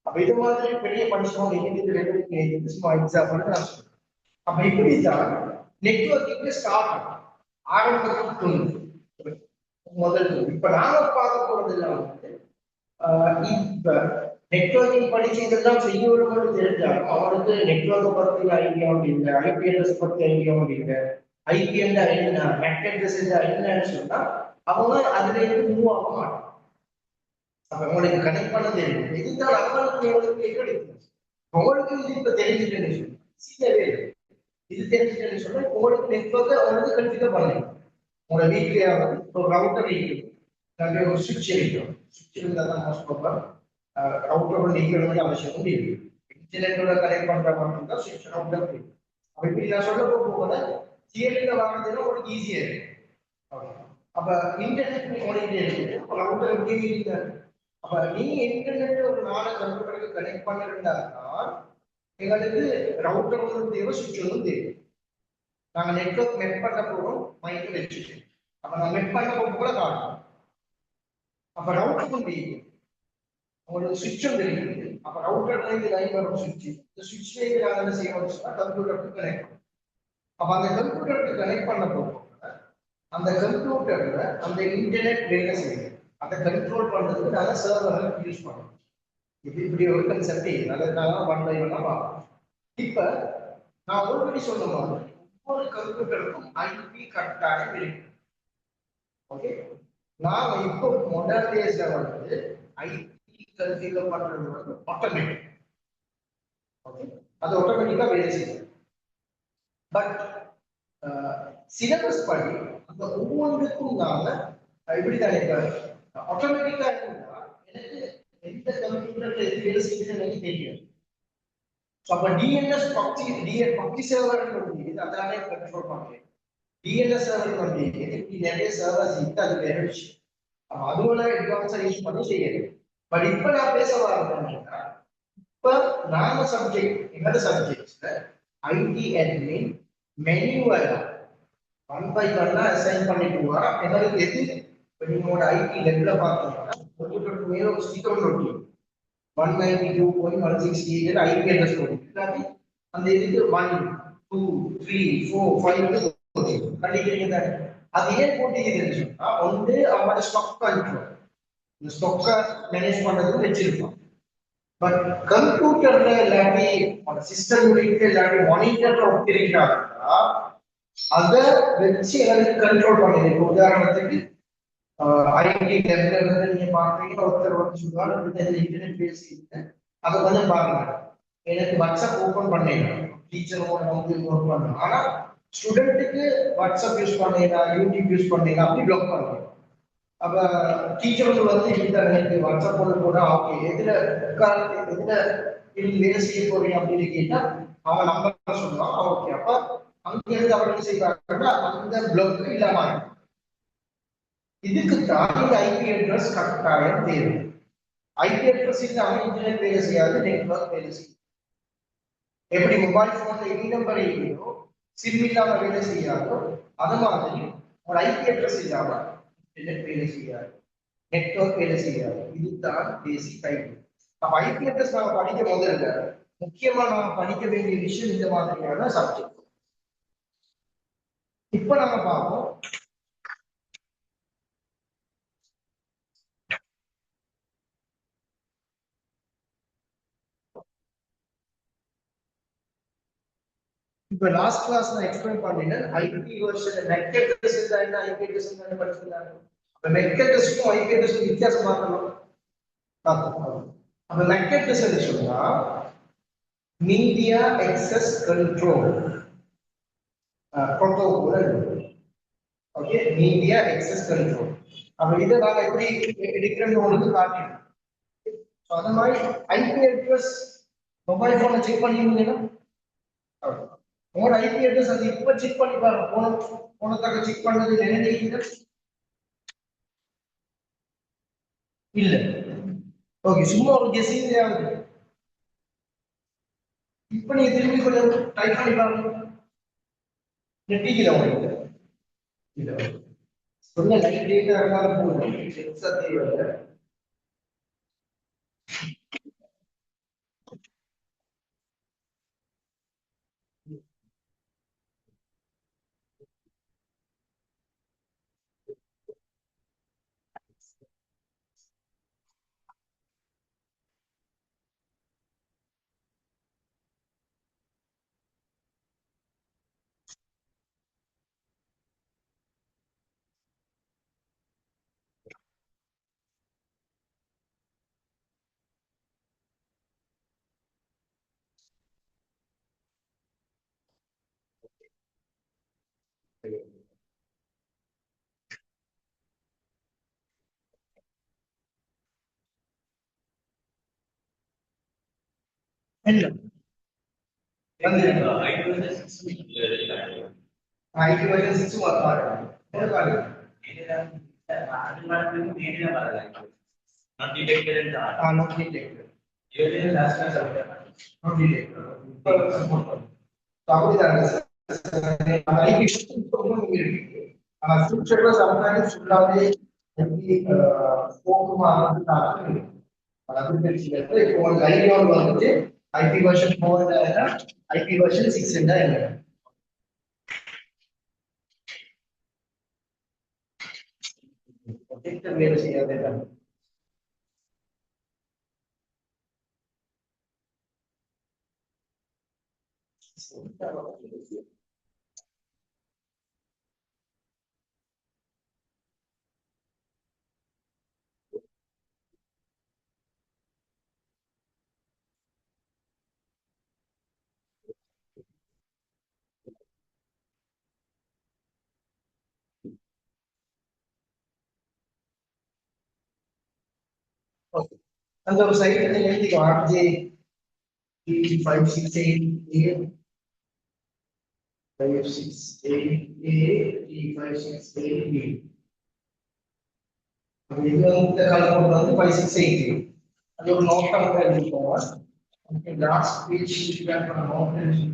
அப்ப இது மாதிரி பெரிய பஞ்ச் டவுன் எங்களுக்கு சும்மா எக்ஸாம்பிள் நான் சொல்றேன். அப்ப இப்படித்தான் நெட்வொர்க்கிங் ஸ்டார்ட் ஆகும். ஆரம்பத்துக்கு முதல் இப்ப நாங்க பார்க்க போறது எல்லாம் வந்து இப்ப நெட்வொர்க்கிங் படிச்சு இதெல்லாம் செய்யணும்னு தெரிஞ்சாலும் அவனுக்கு நெட்வொர்க்கை பத்தி ஐடியாவும் இல்லை, ஐபி அட்ரஸ் பத்தி ஐடியாவும் இல்லை, ஐபிஎல் என்ன மெக் அட்ரஸ் என்னன்னு சொன்னா அவங்க அதுல இருந்து மூவ் ஆக மாட்டாங்க. அப்ப உங்களுக்கு கனெக்ட் பண்ண தெரியும், இதுதான் அவங்களுக்கு எவ்வளவு கிடைக்கும். உங்களுக்கு இது இப்ப தெரிஞ்சுட்டேன்னு சொன்னா இது தெரிஞ்சுட்டேன்னு சொன்னா உங்களுக்கு நெட்வொர்க்கை அவங்களுக்கு கன்ஃபிகர் பண்ணலாம். உங்களோட வீட்லயாவது ஒரு ரவுட்டர் இருக்கும், ஒரு சுவிட்ச் இருக்கும், சுவிட்ச் இருந்தால் தான் மோஸ்ட் ப்ராப்ளம். ரவுட்டரோட நீக்கணும்னு அவசியம் இல்லை, இன்டர்நெட்டோட கனெக்ட் பண்ற மட்டும் தான் சுவிட்ச் ரவுட்டர் இருக்கு. அப்ப இப்படி நான் சொல்ல போகும்போது தியரியில வாங்குறதுன்னா உங்களுக்கு ஈஸியா இருக்கு. அப்ப இன்டர்நெட் ஓடிட்டே இருக்குது, ரவுட்டர் எப்படி இல்லை. அப்ப நீங்க இன்டர்நெட் ஒரு 4 கம்ப்யூட்டருக்கு கனெக்ட் பண்ணிருந்தாங்கன்னா எங்களுக்கு ரவுட்டர் ஒன்றும் தேவை, சுவிட்ச் ஒன்றும் தேவை. நாங்க நெட்வொர்க் மெட் பண்ண போறோம் மைண்ட் வச்சுட்டு, அப்ப நான் மெட் பண்ண போக கூட காணும். அப்ப ரவுட்டருக்கும் தெரியும், உங்களுக்கு சுவிட்சும் தெரியுது. அப்ப ரவுட்டர்ல இருந்து லைன் வரும் சுவிட்ச், இந்த சுவிட்ச்ல இருந்து நாங்க என்ன செய்யணும்னு சொன்னா கம்ப்யூட்டருக்கு கனெக்ட் பண்ணுவோம். அப்ப அந்த கம்ப்யூட்டருக்கு கனெக்ட் பண்ண போறோம், அந்த கம்ப்யூட்டர்ல அந்த இன்டர்நெட் வேலை செய்யும், அதை கண்ட்ரோல் பண்றதுக்கு நாங்க சர்வர் யூஸ் பண்ணுவோம். இப்படி ஒரு கன்செப்ட் நல்லதுனால ஒன் பை ஒன்னா பார்ப்போம். இப்ப நான் ஆல்ரெடி சொன்ன மாதிரி ஒவ்வொரு கம்ப்யூட்டருக்கும் ஐபி கட்டாயம் இருக்கு. ஓகே, நாம இப்போ மாடர்ன் டேஸ்ல வந்து ஐபி கன்ஃபிகர் பண்றது வந்து ஆட்டோமேட்டிக். ஓகே, அது ஆட்டோமேட்டிக்கா வேலை செய்யும். பட் சிலபஸ் படி அந்த ஒவ்வொன்றுக்கும் நாம இப்படிதான் ஆட்டோமேட்டிக்கா இருந்தா எனக்கு எந்த கம்ப்யூட்டர்ல எது வேலை செய்யுதுன்னு எனக்கு தெரியும். அப்ப டிஎன்எஸ் பக்தி சர்வர் வந்து அதனாலே கண்ட்ரோல் பண்றேன். டிஎன்எஸ் சர்வர் வந்து நிறைய சர்வர்ஸ் இருக்கு, அது வேற விஷயம். அதுவும் அட்வான்ஸா யூஸ் பண்ணி செய்யணும். பட் இப்ப நான் பேச வரேன்னா இப்ப நாம சப்ஜெக்ட் என்னோட சப்ஜெக்ட்ஸ்ல ஐடி அட்மின் மெனுவலா ஒன் பை ஒன்னா அசைன் பண்ணிட்டு வர எங்களுக்கு எது உங்களோட ஐடி லெவல பார்த்தோம்னா கம்ப்யூட்டருக்கு மேல ஒரு ஸ்டிக்கர் ஒட்டி 192.168 ஐபி அட்ரஸ் போட்டு அந்த இதுக்கு 1 2 3 4 5 கண்டிக்கிறீங்க. அது ஏன் போட்டிக்குதுன்னு சொன்னா வந்து அவங்களோட ஸ்டாக் கண்ட்ரோல், இந்த ஸ்டாக்கை மேனேஜ் பண்றதுக்கு வச்சிருப்பான். பட் கம்ப்யூட்டர்ல இல்லாட்டி சிஸ்டம் இல்லாட்டி மானிட்டர்ல ஒட்டிருக்காங்கன்னா அதை வச்சு எங்களுக்கு கண்ட்ரோல் பண்ணுது. உதாரணத்துக்கு ஐடி லெவல்ல இருந்து நீங்க பாக்குறீங்க, ஒருத்தர் வந்து சொல்லுவாங்க இன்டர்நெட் பேசிட்டு அதை வந்து பாருங்க, எனக்கு வாட்ஸ்அப் ஓபன் பண்ணீங்க டீச்சரோட வந்து ஒர்க் பண்ணணும். ஆனா ஸ்டூடெண்ட்டுக்கு வாட்ஸ்அப் யூஸ் பண்ணீங்களா, யூடியூப் யூஸ் பண்ணீங்களா அப்படி பிளாக் பண்ணுவோம். அப்ப டீச்சருக்கு வந்து இன்டர்நெட் வாட்ஸ்அப் கூட ஓகே எதுல உட்கார்ந்து எதுல இருந்து வேலை செய்ய போறீங்க அப்படின்னு கேட்டா அவன் நம்பர் சொல்லுவான். ஓகே அப்ப அங்க இருந்து அவர் என்ன செய்வாங்கன்னா அந்த பிளாக் இல்லாம ஆயிடும். இதுக்கு தான் ஐபி அட்ரஸ் கட்டாயம் தேவை. ஐபி அட்ரஸ் இல்லாம இன்டர்நெட் வேலை செய்யாது, நெட்வொர்க் வேலை செய்யும். எப்படி மொபைல் போன்ல எனி நம்பர் இல்லையோ சிம் இல்லாம வேலை செய்யாதோ அது மாதிரி ஒரு ஐபி அட்ரஸ் இல்லாம இன்டர்நெட் வேலை செய்யாது, நெட்வொர்க் வேலை செய்யாது. இதுதான் பேசிக் ஐபி. அப்ப ஐபி அட்ரஸ் நாம படிக்க முதல்ல முக்கியமா நாம படிக்க வேண்டிய விஷயம் இந்த மாதிரியான சப்ஜெக்ட். இப்ப நாம பார்ப்போம் இப்ப லாஸ்ட் கிளாஸ் நான் எக்ஸ்பிளைன் பண்ணினேன் ஐபி வெர்ஷன் மெக் அட்ரஸ் என்ன ஐபி அட்ரஸ் என்ன படிச்சிருந்தாங்க. அப்ப மெக் அட்ரஸ்க்கும் ஐபி அட்ரஸ்க்கும் வித்தியாசம் பார்க்கணும். அப்ப மெக் அட்ரஸ் என்ன சொன்னா media excess control protocol. Okay, media excess control. அப்ப இதை நாங்க எப்படி எடுக்கிறோம்னு உங்களுக்கு காட்டினோம். அந்த மாதிரி ஐபி அட்ரஸ் மொபைல் போனை செக் பண்ணிருந்தீங்கன்னா உங்களோட ஐபி அட்ரஸ் அது இப்ப செக் பண்ணி பாருங்க. போனதாக செக் பண்ணது நினைக்கிறீங்க இல்ல. ஓகே, சும்மா ஒரு கெஸிங் ஆகுது. இப்ப நீங்க திரும்பி கொஞ்சம் டைப் பண்ணி பாருங்க. நெட்டிக்கல உங்களுக்கு இல்ல சொன்ன லைட் டேட்டா இருந்தாலும் போதும், எக்ஸா தேவையில்லை. இல்ல வந்து ஐடி வெர்ஷன் 6 வராது. வராது. Not detected in the not detected. Even last class not detected. அப்படிதான் ஐடி இருக்கு. ஆனா ஃபியூச்சர்ல சம்டைம்ஸ் ஃபுல்லாவே எப்படி போக்குமா வந்து அது தெரிஞ்சுக்கிறது. இப்போ ஒரு ஐடியா வந்துட்டு ஐபி வெர்ஷன் 4 ஐபி வெர்ஷன் 6 என்ன வேலை செய்யாது. அந்த ஒரு சைட்ல நீங்க எழுதிக்கோ ஆர்ஜே 568 568 அப்ப இது வந்து கால்குலேட் வந்து 568 அது ஒரு நோட்டா வந்து எழுதிக்கோங்க. லாஸ்ட் பேஜ் பேக் பண்ண நோட் எழுதி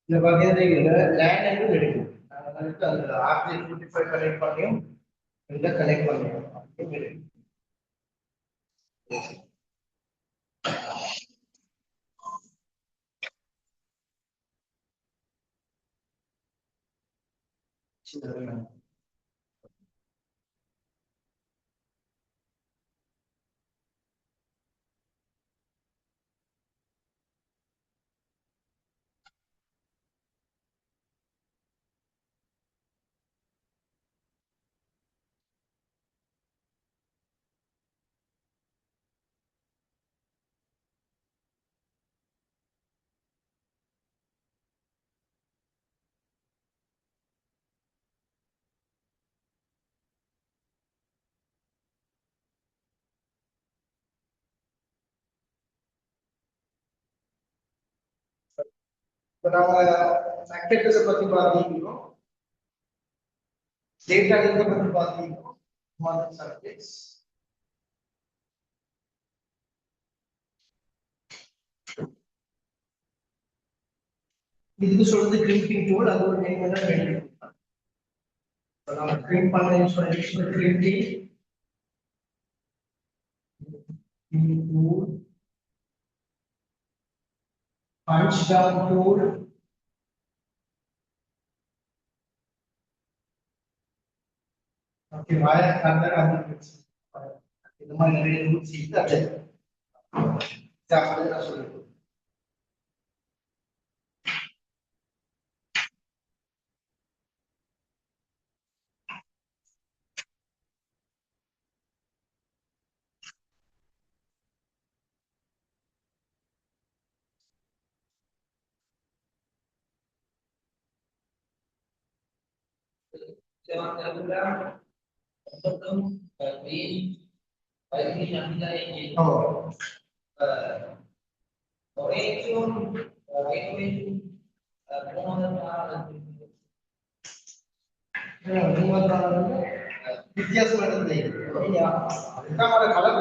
இந்த வகையில லேண்ட் ஆங்கிள் எடுக்கும் அதுக்கு அந்த RJ45 கனெக்ட் பண்ணியும் இந்த கனெக்ட் பண்ணியும் இப்ப நாம ஃபேக்டர்ஸ் பத்தி பாத்தீங்கன்னா டேட்டா லிங்க் பத்தி பாத்தீங்கன்னா மாடல் சப்ஜெக்ட்ஸ் இதுக்கு சொல்றது கிரிம்பிங் டூல் அது ஒரு நேம் என்ன வேணும் நம்ம கிரிம்ப் பண்ண சொல்லிட்டு crimping tool, punch down tool, okay, wire cutter இது மாதிரி நிறைய ரூல்ஸ் இருக்கு அது எக்ஸாம்பிள் நான் சொல்லுறேன் வித்தியாசமானது கலர்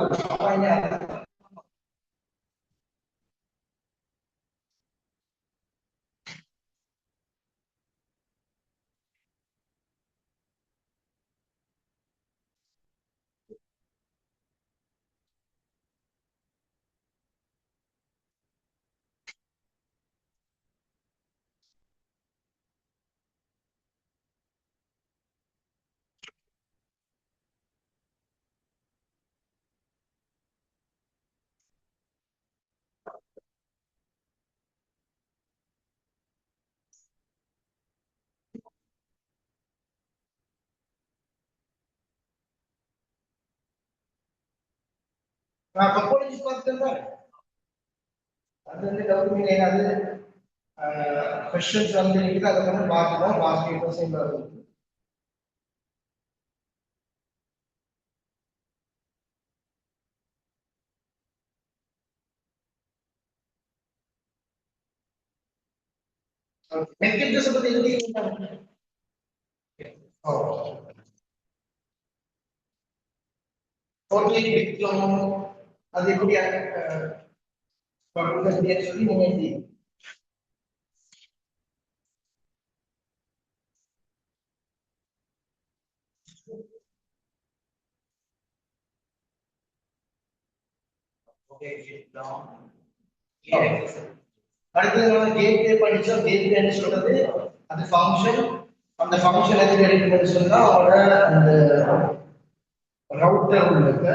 நான் கம்போனன்ட்ஸ் பார்த்துட்டேன் அது வந்து டவுட் நீங்க ஏதாவது क्वेश्चंस வந்து இருக்கு அத வந்து பார்ப்போம் லாஸ்ட் 8% வரும் மெக்கானிக்ஸ் பத்தி என்ன ஓ ஓகே டிப்ளமோ அது எப்படி பண்றது சொல்லி நீங்க அடுத்து நம்ம கேட்வே படிச்சோம் கேட்வேன்னு சொல்றது அது ஃபங்க்ஷன் அந்த ஃபங்க்ஷன் எதுக்கு எடுக்கணும்னு சொன்னா அவரோட அந்த ரவுட்டர் உள்ளது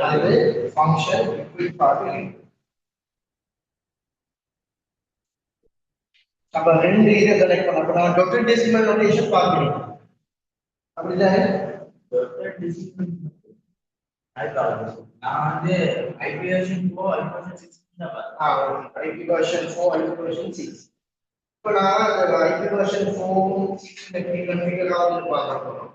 அது ஃபங்க்ஷன் இப்படி பார்த்து அப்ப ரெண்டு இதை கனெக்ட் பண்ண அப்ப நான் டாட்டட் டெசிமல் நோட்டேஷன் பார்க்கணும் அப்படிதானே டாட்டட் டெசிமல் நான் வந்து ஐபி வெர்ஷன் 4 ஐபி வெர்ஷன் 6 தான் பார்த்தேன் ஐபி வெர்ஷன் 4 ஐபி வெர்ஷன் 6 இப்போ நான் ஐபி வெர்ஷன் 4 6 இந்த கன்ஃபிகர் ஆகுது பார்க்க போறோம்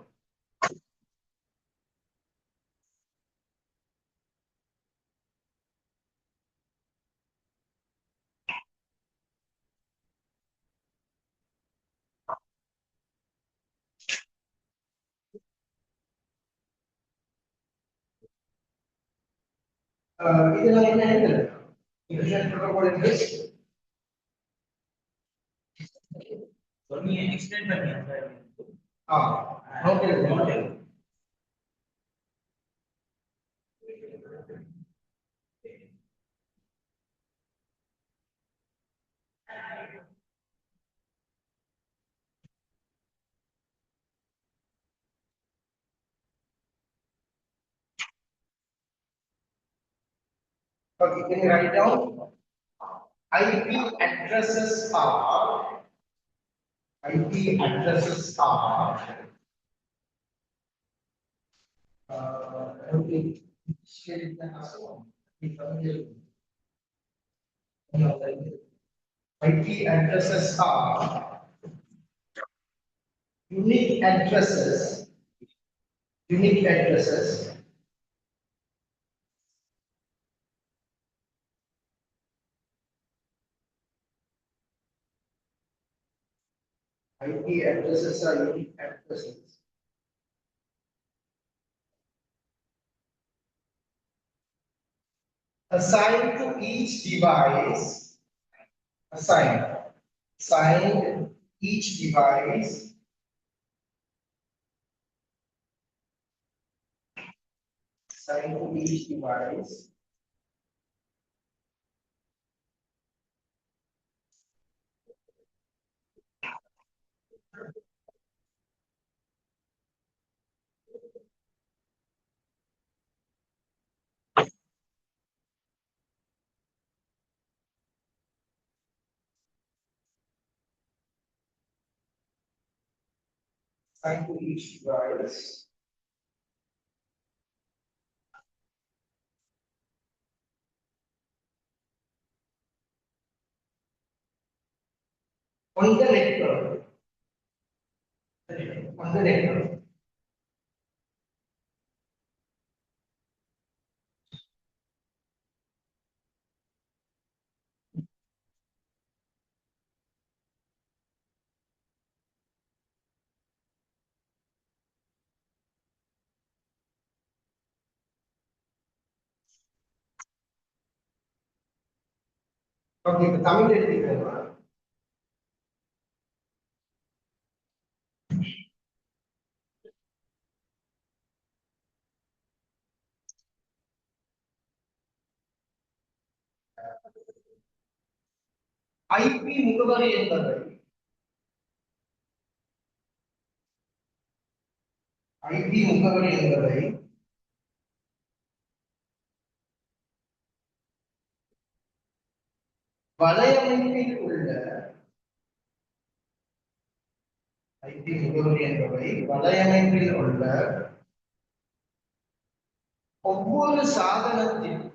இதெல்லாம் என்ன எழுதுறது இன்டர்நெட் புரோட்டோகால் இருக்கு சொன்னீங்க எக்ஸ்பிளைன் பண்ணீங்க okay okay Okay, can you write down? IP addresses are IP addresses are okay. IP addresses are unique addresses. Unique addresses. IP addresses are unique addresses. Assigned to each device. Assigned each device. Assigned to each device. Assigned to each device. On the network. On the network. Okay, the Tamil எழுதிக்கோங்க. IP முகவரி என்பதை IP முகவரி என்பதை வலையமைப்பில் உள்ள IP முகவரி என்பவை வலையமைப்பில் உள்ள ஒவ்வொரு சாதனத்திற்கும்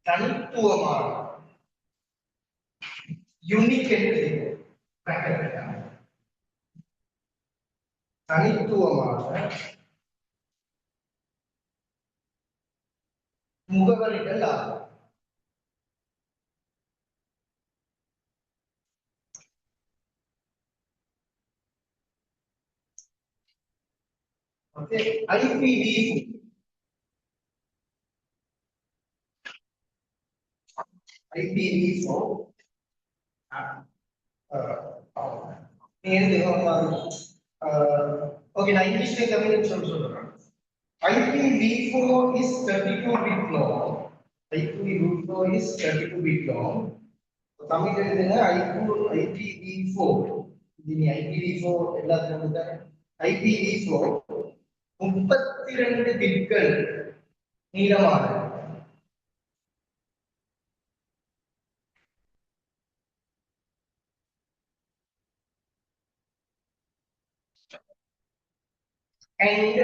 தனித்துவமான யூனிக் என்று தனித்துவமான முகவரிகள் ஆகும். Okay, IPv4 okay, நான் இங்கிலீஷ்ல தமிழ்ல சொல்றேன். IPv4 is 32 bit long. IPv4 is 32 bit long. தமிழ்ல எழுதுங்க IPv4. இது நீ IPv4 எல்லாத்துக்கும் வந்து IPv4 32 பிட்கள் நீளமானது. And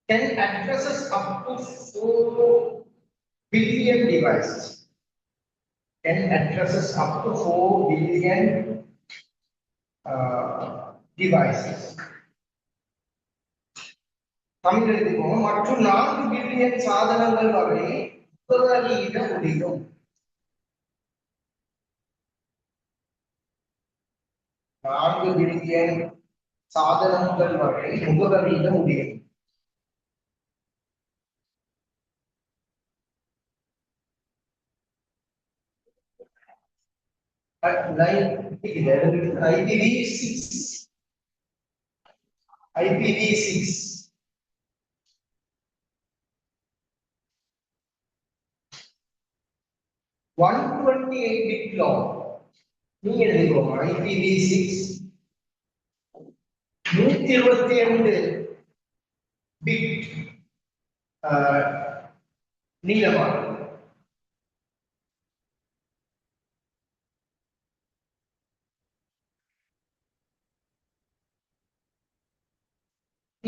can addresses up to 4 billion devices. Can addresses up to 4 billion devices. Tamil எழுதிக்கோங்க. மற்றும் 4 பில்லியன் சாதனங்கள் வரை முகவரியிட முடியும். 4 பில்லியன் சாதனங்கள் வரை முகவரியிட முடியும். IPv6. IPv6. 128 bit long. நீங்க எழுதிக்கோங்க. IPv6 122 பிட் நீளமானது.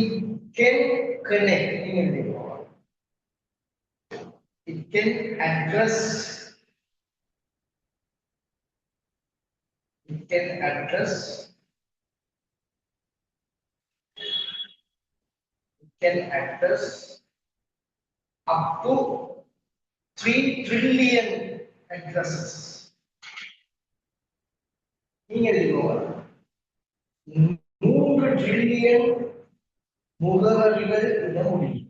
It can connect. நீங்க எழுதிக்கோங்க. It can address. It can address. It can address up to 3 trillion addresses. நீங்க எழுதிக்கோங்க. 3 trillion முகவரிகள் இட முடியும்.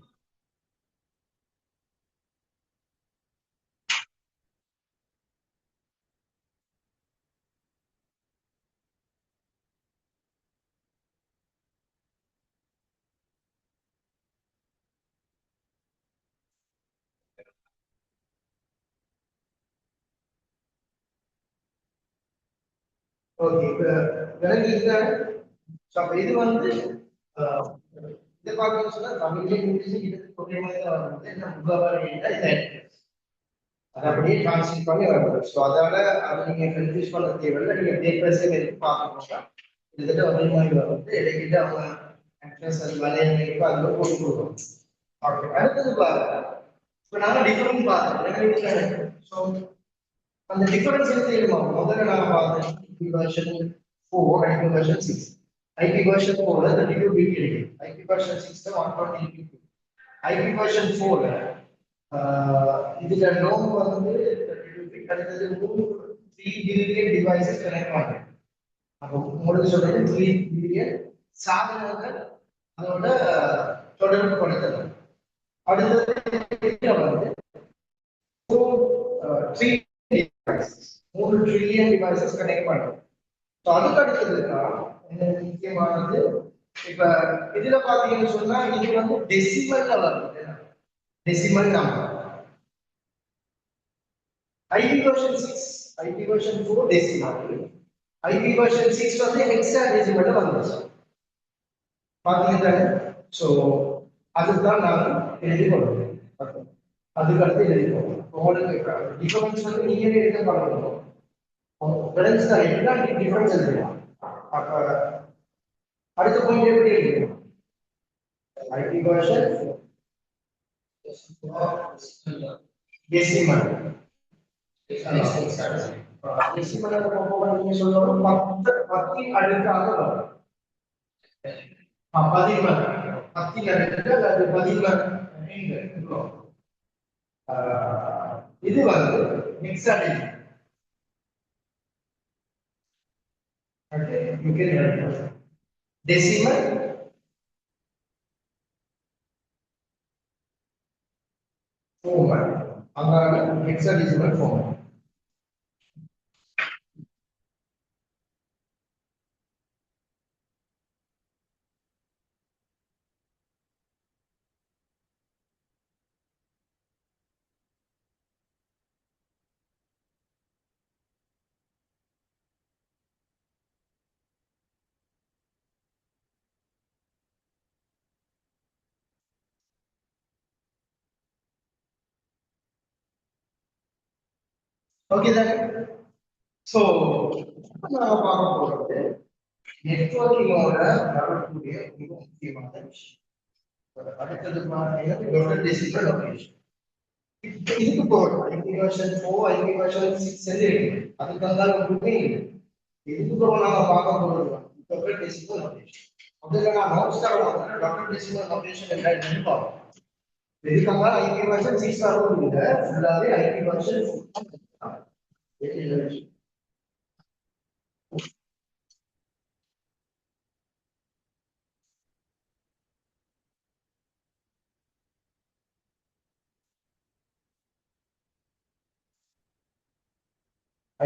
ஓகே, விளங்கிட்டாங்க. இது வந்து இதை பார்க்கணும்னு சொன்னா தமிழ்ல இங்கிலீஷ் இதுக்கு ஒரே மாதிரி தான் வருது. என்ன முகவரி இதை அதை அப்படியே டிரான்ஸ்லேட் பண்ணி வருது. ஸோ அதனால அதை நீங்க கன்ஃபியூஸ் பண்ண தேவையில்லை. நீங்க பேப்பர்ஸே எடுத்து பார்க்கணும். கிட்டத்தட்ட ஒரே மாதிரி வருது. இடைக்கிட்ட அவங்க அட்ரஸ் அது வேலையை அதில் போட்டு கொடுக்கணும். ஓகே, அடுத்தது பாருங்க. இப்போ நாங்கள் டிஃபரன்ஸ் பார்த்தோம். ஸோ அந்த டிஃபரன்ஸ் என்ன தெரியுமா? முதல்ல நான் பார்த்தேன் IP version 4, IP version 6. IP version 4 ல 32 பிட் இருக்கு. IP version 6 ல 128 பிட். IP version 4 ல இதுல நோம் வந்து 32 பிட். அடுத்தது 3 பில்லியன் டிவைசஸ் கனெக்ட் ஆகுது. அப்போ உங்களுக்கு சொல்றது 3 பில்லியன் சாதனங்கள் அதோட தொடர்பு படுத்தலாம். அடுத்தது வந்து 3 ட்ரில்லியன் டிவைசஸ் கனெக்ட் பண்ணுறோம். ஸோ அதுக்கு அடுத்ததுதான் என்ன முக்கியமானது, இப்ப இதுல பாத்தீங்கன்னு சொன்னா இது வந்து டெசிமல்ல வருது. Decimal number. IP version 6, IP version 4 decimal. IP version 6 வந்து ஹெக்ஸாடெசிமல்ல வந்துச்சு. பாத்தீங்கன்னா ஸோ அதுதான் நான் எழுதி கொள்வேன். அதுக்கு அடுத்து எழுதிக்கோங்க. உங்களுக்கு டிஃபரன்ஸ் வந்து நீங்களே எழுத பண்ணணும். ஃப்ரெண்ட்ஸ் தான் எல்லாம் டிஃபரன்ஸ் எழுதலாம். அப்ப அடுத்த பாயிண்ட் எப்படி எழுதணும்? ID version decimal. டெசிமல் நீங்க சொல்லணும் 10 அடுக்காக வரும். 10 அடுக்கு அல்லது 10 இது வந்து hexadecimal. Okay, you can help. Decimal format. அங்கால hexadecimal format. ஓகே தானே? சோ நாம பார்க்க போறது நெட்வொர்க்கிங்கோட வரக்கூடிய மிக முக்கியமான விஷயம். அடுத்தது பார்த்தீங்கன்னா டோட்டல் டெசிமல் லொகேஷன். இதுக்கு போகணும் ஐபி வெர்ஷன் 4 ஐபி வெர்ஷன் 6 இருக்கு. அதுக்காக ஒன்றுமே இல்லை. இதுக்கு போக நாம பார்க்க போறது டோட்டல் டெசிமல் லொகேஷன். முதல்ல நான் நோட்ஸ் தரேன். டோட்டல் டெசிமல் லொகேஷன் என்னன்னு பார்ப்போம். இதுக்காக ஐபி வெர்ஷன் 6 வரவும் இல்லை. ஃபுல்லாவே ஐபி வெர்ஷன் 4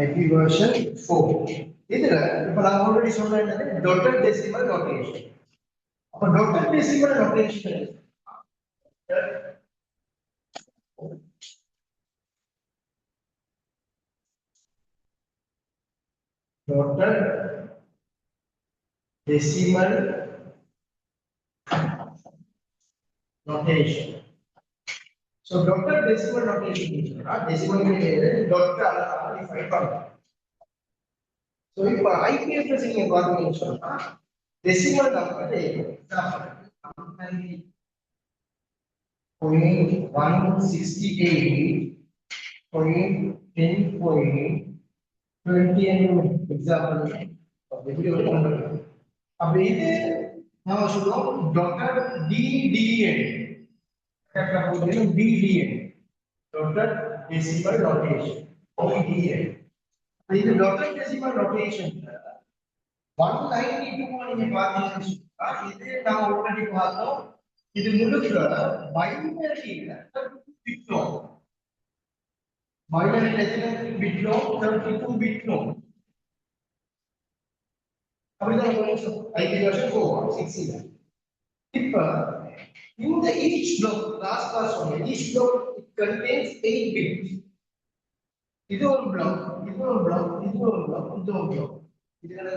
IP version 4. இதுல இப்ப நான் ஆல்ரெடி சொன்னது டோட்டல் டெசிமல் நோட்டேஷன். அப்ப total decimal notation total decimal notation. So total decimal notation is decimal में dot का amplify करना. So if IPFS in your coordination decimal number है example 168.10.20 example video number. अब ये हम शुरू doctor DDN BDN total decimal notation BDN. இது total decimal notation 192 நீங்க பாத்தீங்கன்னா இது நான் ஆல்ரெடி பார்த்தோம். இது முழுக்க பைனரியில 32 bit loan. Binary decimal bit loan 32 bit loan. அப்படிதான் ஐபி வெர்ஷன் 4.16. இப்ப in the each block last class one each block it contains 8 bits. இது ஒரு block இது ஒரு block இது ஒரு block இது ஒரு block இது என்ன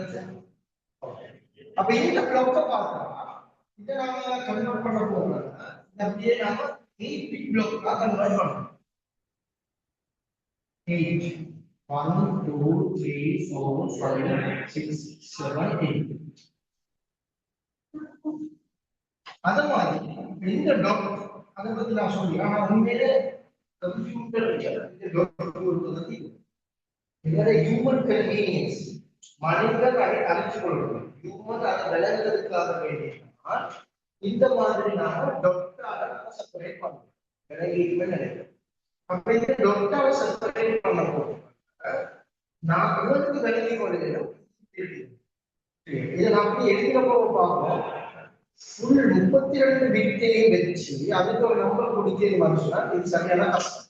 அப்ப இந்த block பார்த்தா இத நாம கன்வர்ட் பண்ண போறோம். அப்படியே நாம 8 bit block ஆ கன்வர்ட் பண்ணனும். 8 1 2 3 4 5 6 7 8 அத மாதிரி இந்த டாக்டர் அத பத்தி நான் சொல்லி ஆனா உண்மையிலே கம்ப்யூட்டர் இந்த டாக்டர் கொடுத்தது இதோட ஹியூமன் கன்வீனியன்ஸ் மனிதன் அதை அறிஞ்சு கொள்ளணும். ஹியூமன் அதை விளங்குறதுக்காக வேண்டியதுனா இந்த மாதிரி நாம டாக்டரை செப்பரேட் பண்ணணும். விளங்கிக்குமே நினைக்கிறேன். அப்ப இந்த டாக்டரை செப்பரேட் பண்ண போது நான் உங்களுக்கு விளங்கி கொள்ளுகிறேன். இதை நான் அப்படி எழுதினப்போ பார்ப்போம். ஃபுல் 32 பிட்டையும் வச்சு அதுக்கு ஒரு நம்பர் கொடுக்கணும் மனுஷனா இது சரியான கஷ்டம்.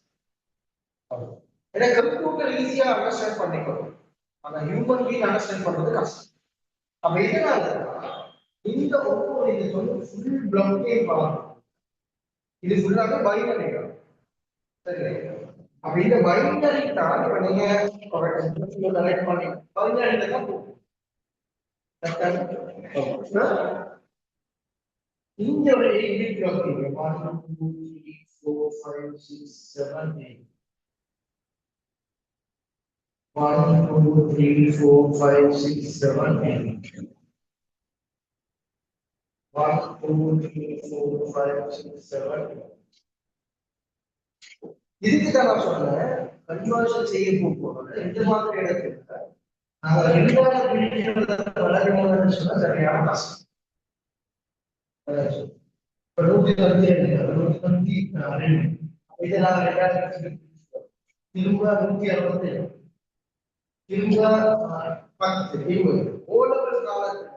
ஏன்னா கம்ப்யூட்டர் ஈஸியா அண்டர்ஸ்டாண்ட் பண்ணிக்கணும். ஆனா ஹியூமன் பீயிங் அண்டர்ஸ்டாண்ட் பண்றது கஷ்டம். அப்ப இதனால இந்த ஒவ்வொரு இது வந்து ஃபுல் பிளாக்கே பார்க்கணும். இது ஃபுல்லாவே பைனரி தான். சரி, அப்ப இந்த பைனரி தான் இப்ப நீங்க கனெக்ட் பண்ணி பைனரியில தான் போகும். இங்க ஒரு 8 பிட் பிளாக் இருக்கு. 1 2 3 4 5 6 7 8 1 2 3 4 5 6 7 8 1 2 3 4 5 6 7 8 இதுக்கு தான் நான் சொன்னேன் கன்வர்ஷன் செய்ய போறது இந்த மாதிரி இடத்துல நாங்க ரெண்டாவது பிரிக்கிறத வளரணும்னு சொன்னா சரியான கஷ்டம். திரும்ப 167 திரும்ப 10 20 ஓலவர் காலத்துல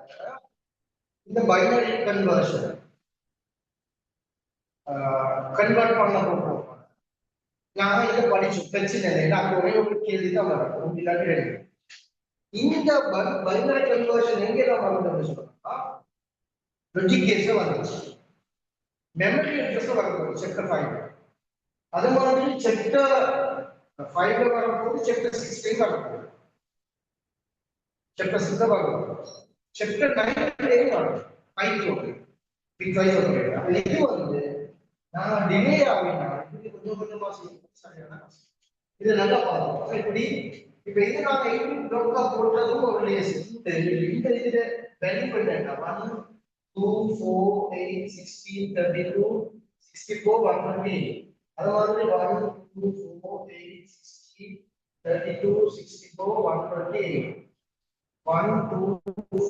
இந்த பைனரி கன்வர்ஷன் கன்வெர்ட் பண்ண போறோம். நான் இதை படிச்சோம் பிரச்சனை இல்லை. நான் ஒரே ஒரு கேள்வி தான் வரும் இல்லாட்டி இந்த பைனரி கன்வர்ஷன் எங்க தான் வருதுன்னு சொன்னா லாஜிக் கேட்ல வந்துச்சு. மெமரி அட்ரஸ் வரப்போகுது செக்டர் 5. அது மாதிரி செக்டர் 5 வரப்போகுது செக்டர் 6 வரப்போகுது. செக்டர் 6 வரப்போகுது செக்டர் 9 வரும் 5 பிட் வைஸ் ஆபரேட்டர். அது எது வந்து நான் டிலே ஆகினா இது கொஞ்சம் கொஞ்சமா செய்யணும் சரியான கஷ்டம். இது நல்லா பாருங்க இப்படி இப்ப இது நாங்க இன்பிட் பிளாக்கா போடுறதும் ஒரு லேஸ் இந்த இதுல வேல்யூ பண்ணா 1 2 4 8 16 32 64 120 அது மாதிரி 1 2 4 8 16 32 64 120 1 2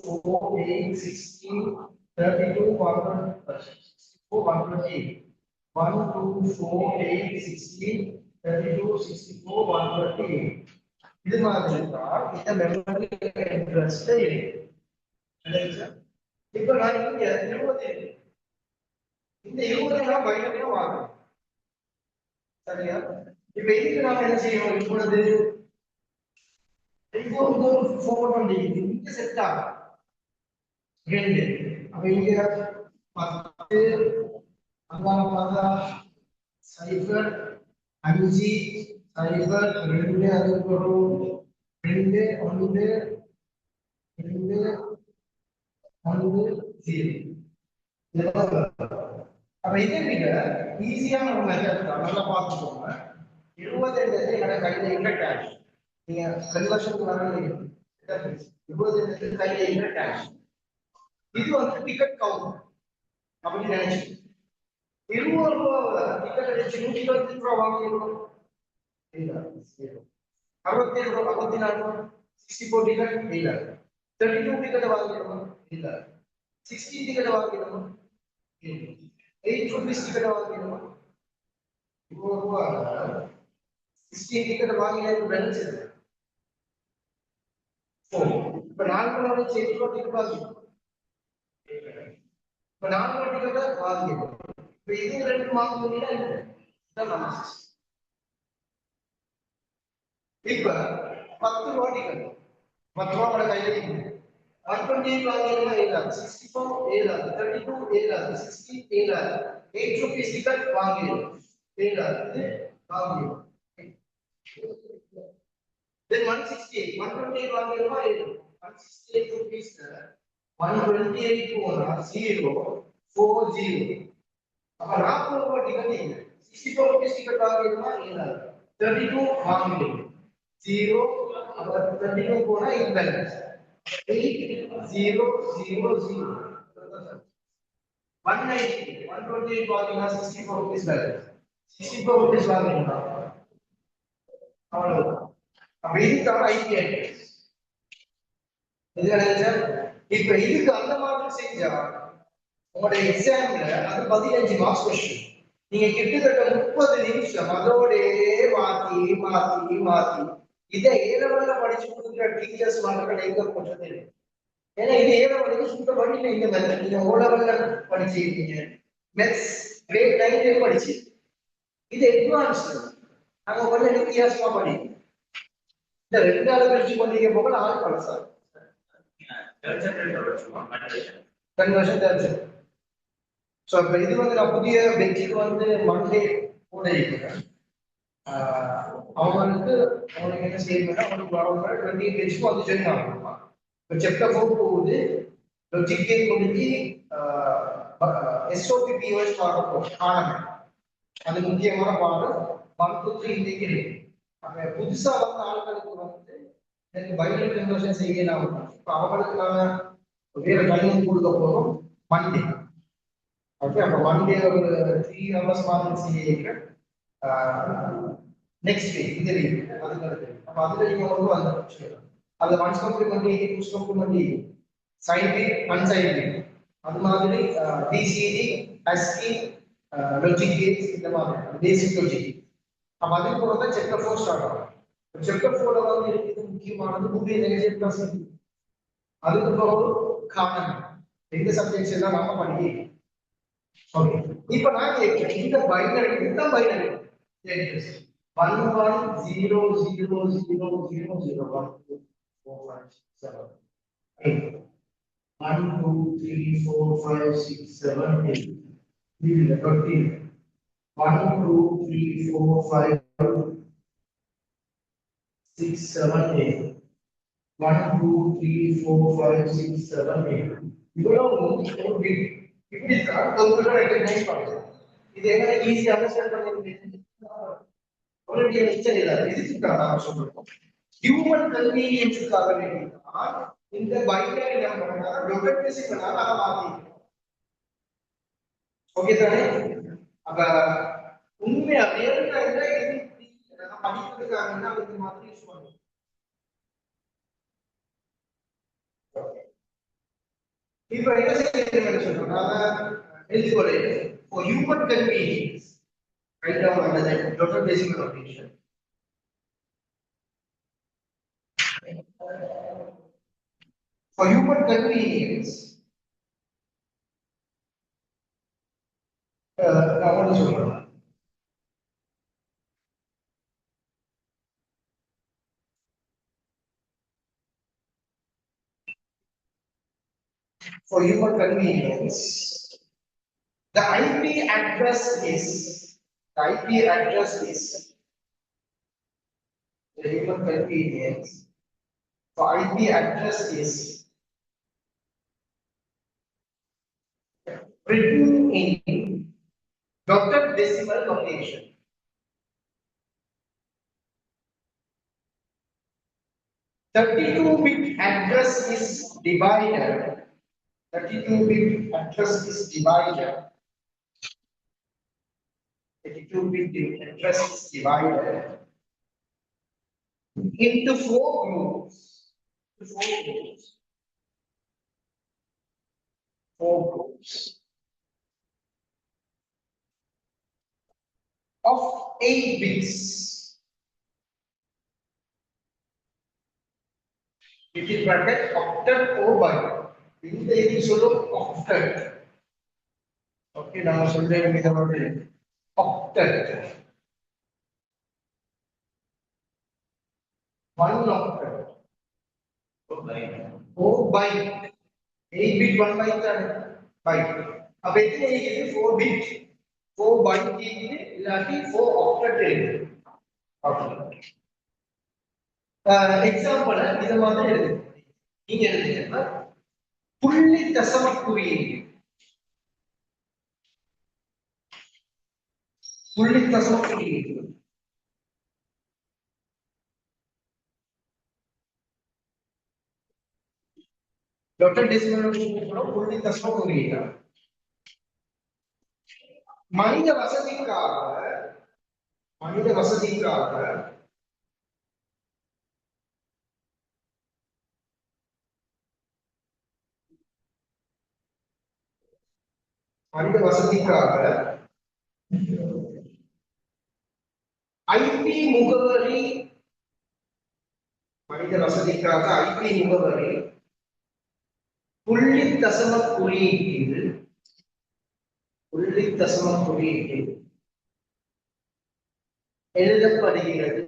4 8 16 32 120 1 2 4 8 16 32 64 120 இது மாதிரி தான் இந்த மெமரி இன்ட்ரெஸ்ட் இருக்கு. இப்ப நான் இங்க 20 இந்த 20 நான் பைனரியா வாங்கணும் சரியா. இப்ப இதுக்கு நாம என்ன செய்யணும் இப்பொழுது இப்போ ஒரு ஃபோன் வந்து இங்க செட் ஆகும் 2 அப்ப இங்க 10 அங்க பார்த்தா 0 5 0 2 அதுக்கு ஒரு 2 1 2 1 0 அப்ப இதை விட ஈஸியான ஒரு மெத்தட் தான் நல்லா பார்த்துக்கோங்க 20 என்னோட கையில இல்ல கேஷ் நீங்க கன்வர்ஷனுக்கு வரல 20 கையில இல்ல கேஷ் இது வந்து டிக்கெட் கவுண்ட் அப்படின்னு நினைச்சு 20 ரூபாய் டிக்கெட் அடிச்சு 120 ரூபாய் வாங்கிடணும் இல்ல 67 ரூபாய் 64 64 டிக்கெட் இல்ல 32 டிக்கெட் வாங்கிடணும் இல்ல 16 டிக்கெட் வாங்கிடணும் இல்ல 8 rupees ticket வாங்கிடணும் இப்போ ரூபாய் 16 டிக்கெட் வாங்கினது பேலன்ஸ் இருக்கு இப்ப 4 நாள் சேர்த்து டிக்கெட் வாங்கிடணும் இப்ப 4 டிக்கெட் வாங்கிடணும் இப்ப இது ரெண்டு வாங்க முடியல இப்ப 10 ரூபாய் டிக்கெட் 10 ரூபாய் கையில இருக்கு 128 வாங்கினா ஏலாது 64 ஏலாது 32 ஏலாது 16 ஏலாது 8 rupees டிக்கெட் வாங்கிடும் ஏலாது வாங்கிடும் then 168 128 வாங்கிடுமா ஏலாது 168 rupees 128 போனா 0 40 அப்ப 40 ரூபாய் டிக்கெட் இல்ல 64 rupees டிக்கெட் வாங்கிடுமா ஏலாது 32 வாங்கிடும் 0 அப்ப 32 போனா இம்பேலன்ஸ் 8 0 0 0 190 128 வாங்கினா 64 rupees balance 64 rupees வாங்கினா அவ்வளவு அப்ப இதுக்கான ஐடி அட்ரஸ் இது என்ன இப்ப இதுக்கு அந்த மாதிரி செஞ்சா உங்களுடைய எக்ஸாம்ல அது 15 மார்க்ஸ் क्वेश्चन நீங்க கிட்டத்தட்ட 30 நிமிஷம் அதோட மாத்தி மாத்தி மாத்தி இதை ஏலவல்ல படிச்சு கொடுக்குற டீச்சர்ஸ் மார்க்கெட் எங்க போறது ஏன்னா இது ஏலவல்ல சுத்த படிக்கல இந்த மெத்தட் நீங்க ஓலவல்ல படிச்சிருக்கீங்க மேத்ஸ் கிரேட் 9 படிச்சு இது அட்வான்ஸ் நாங்க கொஞ்சம் வித்தியாசமா படிக்கணும் இந்த ரெண்டு ஆளு கழிச்சு கொண்டீங்க போக ஆள் பழசா கன்வர்ஷன் தெரிஞ்சு சோ இப்ப இது வந்து நான் புதிய பெஞ்சுக்கு வந்து மண்டே கூட இருக்கிறேன் அவங்களுக்கு என்ன செய்யணும்னா அவங்களுக்கு வரவங்க 20 பேஜ்க்கு வந்து ஜாயின் ஆகணுமா இப்போ சாப்டர் 4 போகுது லாஜிக் கேம் முடிஞ்சு எஸ்ஓபி பிஓஎஸ் பார்க்க காணணும் அது முக்கியமான பாடம் 1 2 3 இன்னைக்கு இருக்கு அங்க புதுசா வந்த ஆட்களுக்கு வந்து எனக்கு பைனரி கன்வர்ஷன் செய்யலாம் இப்போ அவங்களுக்கு நாங்க வேற டைம் கொடுக்க போறோம் மண்டே ஓகே அப்போ மண்டே ஒரு 3 hours மாதிரி செய்ய நெக்ஸ்ட் வீக் இந்த வீக் அதுக்கு அப்ப அதுல நீங்க வந்து அது ones complementary twos complementary scientific unscientific அது மாதிரி டிசிடி எஸ்டி லாஜிக் கேட்ஸ் இந்த மாதிரி பேசிக் லாஜிக் அப்ப அதுக்கு போல தான் செக்டர் 4 ஸ்டார்ட் ஆகும் செக்டர் 4 வந்து இருக்குது முக்கியமானது புதிய நெகட்டிவ் பிளஸ் அதுக்கு பிறகு காரணம் இந்த சப்ஜெக்ட்ஸ் எல்லாம் நாம படிக்கிறோம் ஓகே இப்போ நான் இந்த பைனரி இந்த பைனரி 1 1 0 0 0 0 0 1 2 4 5 7 8 1 2 3 4 5 6 7 8 இது 13 1 2 3 4 5 6 7 8 1 2 3 4 5 6 7 8 இவ்வளவு ஒரு பிட் இப்படி தான் கம்ப்யூட்டர் ரெகக்னைஸ் பண்ணுது இது எങ്ങനെ ஈஸி அண்டர்ஸ்டாண்ட் பண்ணிருக்கீங்க அவருடைய நிச்சயம் இல்லை எதுக்குக்காக நாம சொல்றோம் ஹியூமன் கன்வீனியன்ஸுக்காக வேண்டிதான் இந்த பைனரி நம்பர் டொமஸ்டிக் நாம மாத்தி ஓகே தானே அப்ப உண்மையா ரியல் டைம்ல இது படிக்கிறதுக்காக இந்த மாதிரி யூஸ் பண்ணுவோம் இப்ப என்ன செய்யணும் சொல்றோம் eligible for human convenience write down under that total decimal notation for human convenience நான் ஒன்று சொல்றேன் for human convenience the IP address is the IP address is the human convenience for IP address is written in dotted decimal notation. 32-bit address is divided. 32-bit address is divided. 32-bit address is divided into four groups. Four groups of 8 bits. Within bracket octet or byte. இந்த இது சொல்லும் octet. Okay, நான் சொல்றேன் இத வந்து octet. 1 octet. 4 byte. 8 bit 1 byte தானே byte. அப்ப எத்தனை இருக்குது 4 bit 4 byte இருக்குது இல்லாட்டி 4 octet இருக்குது. Okay. எக்ஸாம்பிள் இத மாதிரி எழுதுங்க. நீங்க எழுதுங்க. புள்ளி தசம குறியீடு புள்ளி தசம குறியீடு டாட்டட் டெசிமல் நோட்டேஷன் புள்ளி தசம குறியீடு மனித வசதிக்காக 5P முகவரி மனித வசதிக்காக 5P முகவரி புள்ளி தசம குறியீட்டில் எழுதப்படுகிறது.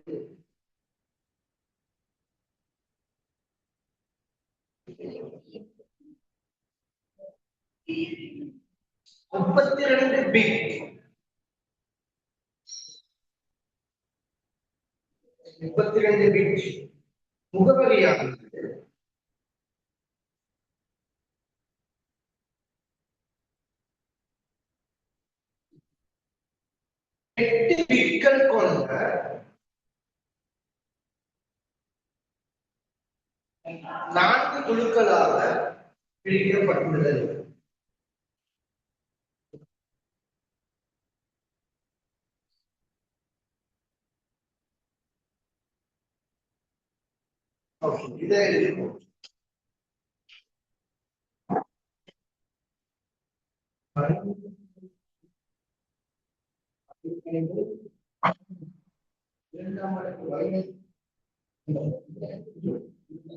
முப்பத்தி ரெண்டு பிட் முகவரியானது 8 பிட்கள் கொண்ட 4 குழுக்களாக பிரிக்கப்பட்டுள்ளது. இதை எழுதிக்கோ. இரண்டாம் அடுக்கு வலிமை 20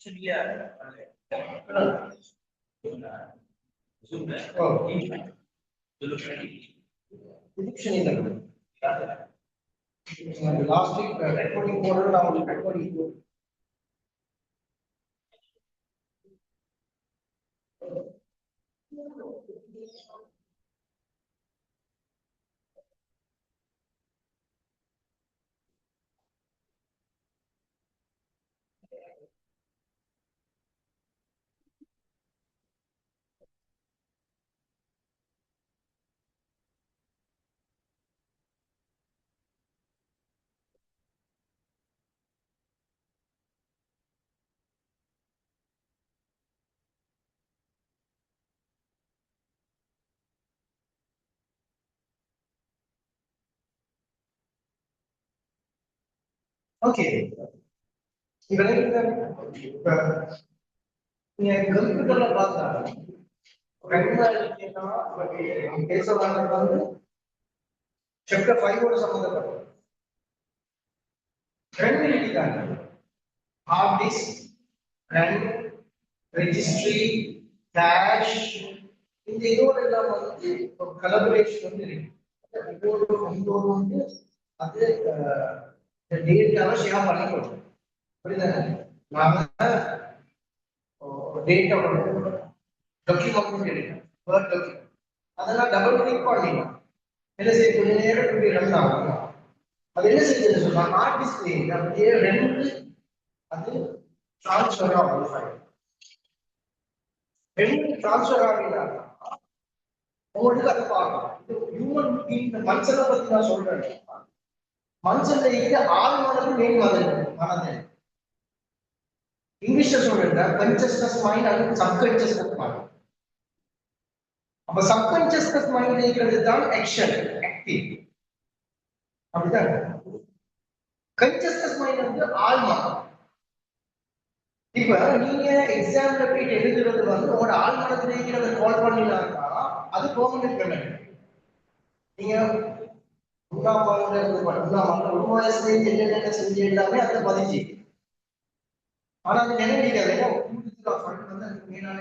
Last week recording போறது நான் உங்களுக்கு recording ஓகே இப்ப நீங்க கம்ப்யூட்டர்ல பார்த்தா பேச வந்து சாப்டர் 5 ஓட சம்பந்தப்பட்ட ரெண்டு எழுதிட்டாங்க hard disk and registry cache இந்த இதோட எல்லாம் வந்து கலபரேஷன் வந்து இருக்கு இதோட வந்து அது டேட்டாவை ஷேர் பண்ணிக்கணும் புரியுதானே நாம டேட்டா டாக்குமெண்ட் எடுக்கணும் வேர்ட் டாக்குமெண்ட் அதெல்லாம் டபுள் கிளிக் பண்ணிடலாம் என்ன செய்ய கொஞ்ச நேரம் இப்படி ரன் ஆகும் அது என்ன செஞ்சது சொன்னா ஹார்ட் டிஸ்க் அப்படியே ரெண்டு அது டிரான்ஸ்ஃபர் ஆகும் ஃபைல் ரெண்டு டிரான்ஸ்ஃபர் ஆகினா உங்களுக்கு அதை பார்க்கணும் இது ஹியூமன் பீயிங் மனுஷனை பத்தி நான் சொல்றேன் மனுஷன்ல இருக்க ஆள் மனது மேல் மனது இங்கிலீஷ்ல சொல்றேன் கன்சியஸ்னஸ் மைண்ட் அது சப்கான்சியஸ்னஸ் மைண்ட் அப்ப சப்கான்சியஸ்னஸ் மைண்ட் இருக்கிறது தான் ஆக்ஷன் ஆக்டிவ் அப்படிதான் கான்சியஸ்னஸ் மைண்ட் வந்து ஆழ்மா இப்ப நீங்க எக்ஸாம்ல போய் எழுதுறது வந்து உங்களோட ஆழ்மனத்துல இருக்கிறத கால் பண்ணினாக்கா அது பெர்மனன்ட் மெமரி நீங்க ஒரு வயசுல என்னென்ன செஞ்சு எல்லாமே அதை பதிஞ்சு ஆனா அது நினைவு வந்து அதுக்கு மேலான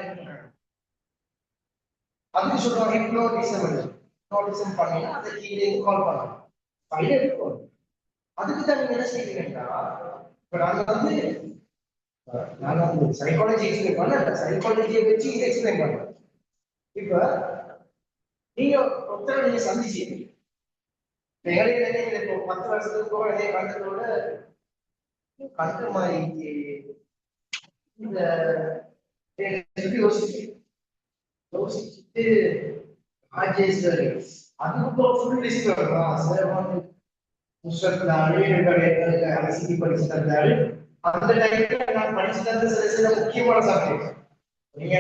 அதுக்கு சொல்றாங்க ஹிப்னோட்டிசம் பண்ணினா அதை கீழே கால் பண்ணலாம் ஃபைல் எடுக்கும் அதுக்கு தான் நீங்க என்ன செய்வீங்கன்னா இப்ப நாங்க வந்து சைக்காலஜி எக்ஸ்பிளைன் பண்ண சைக்காலஜியை வச்சு இதை எக்ஸ்பிளைன் பண்றேன் இப்ப நீங்க ஒருத்தரை நீங்க சந்திச்சீங்க இப்போ 10 வருஷத்துக்கு போக அதே கண்டத்தோட கண்டு மாதிரி இந்த யோசிச்சுட்டு ஆஜேஸ்வரி அதுக்கப்புறம் ஃபுல் லிஸ்ட் வரலாம் சார் வந்து அரசியல் படிச்சு தந்தாரு அந்த டைம்ல நான் படிச்சு தந்த சில முக்கியமான சப்ஜெக்ட் நீங்க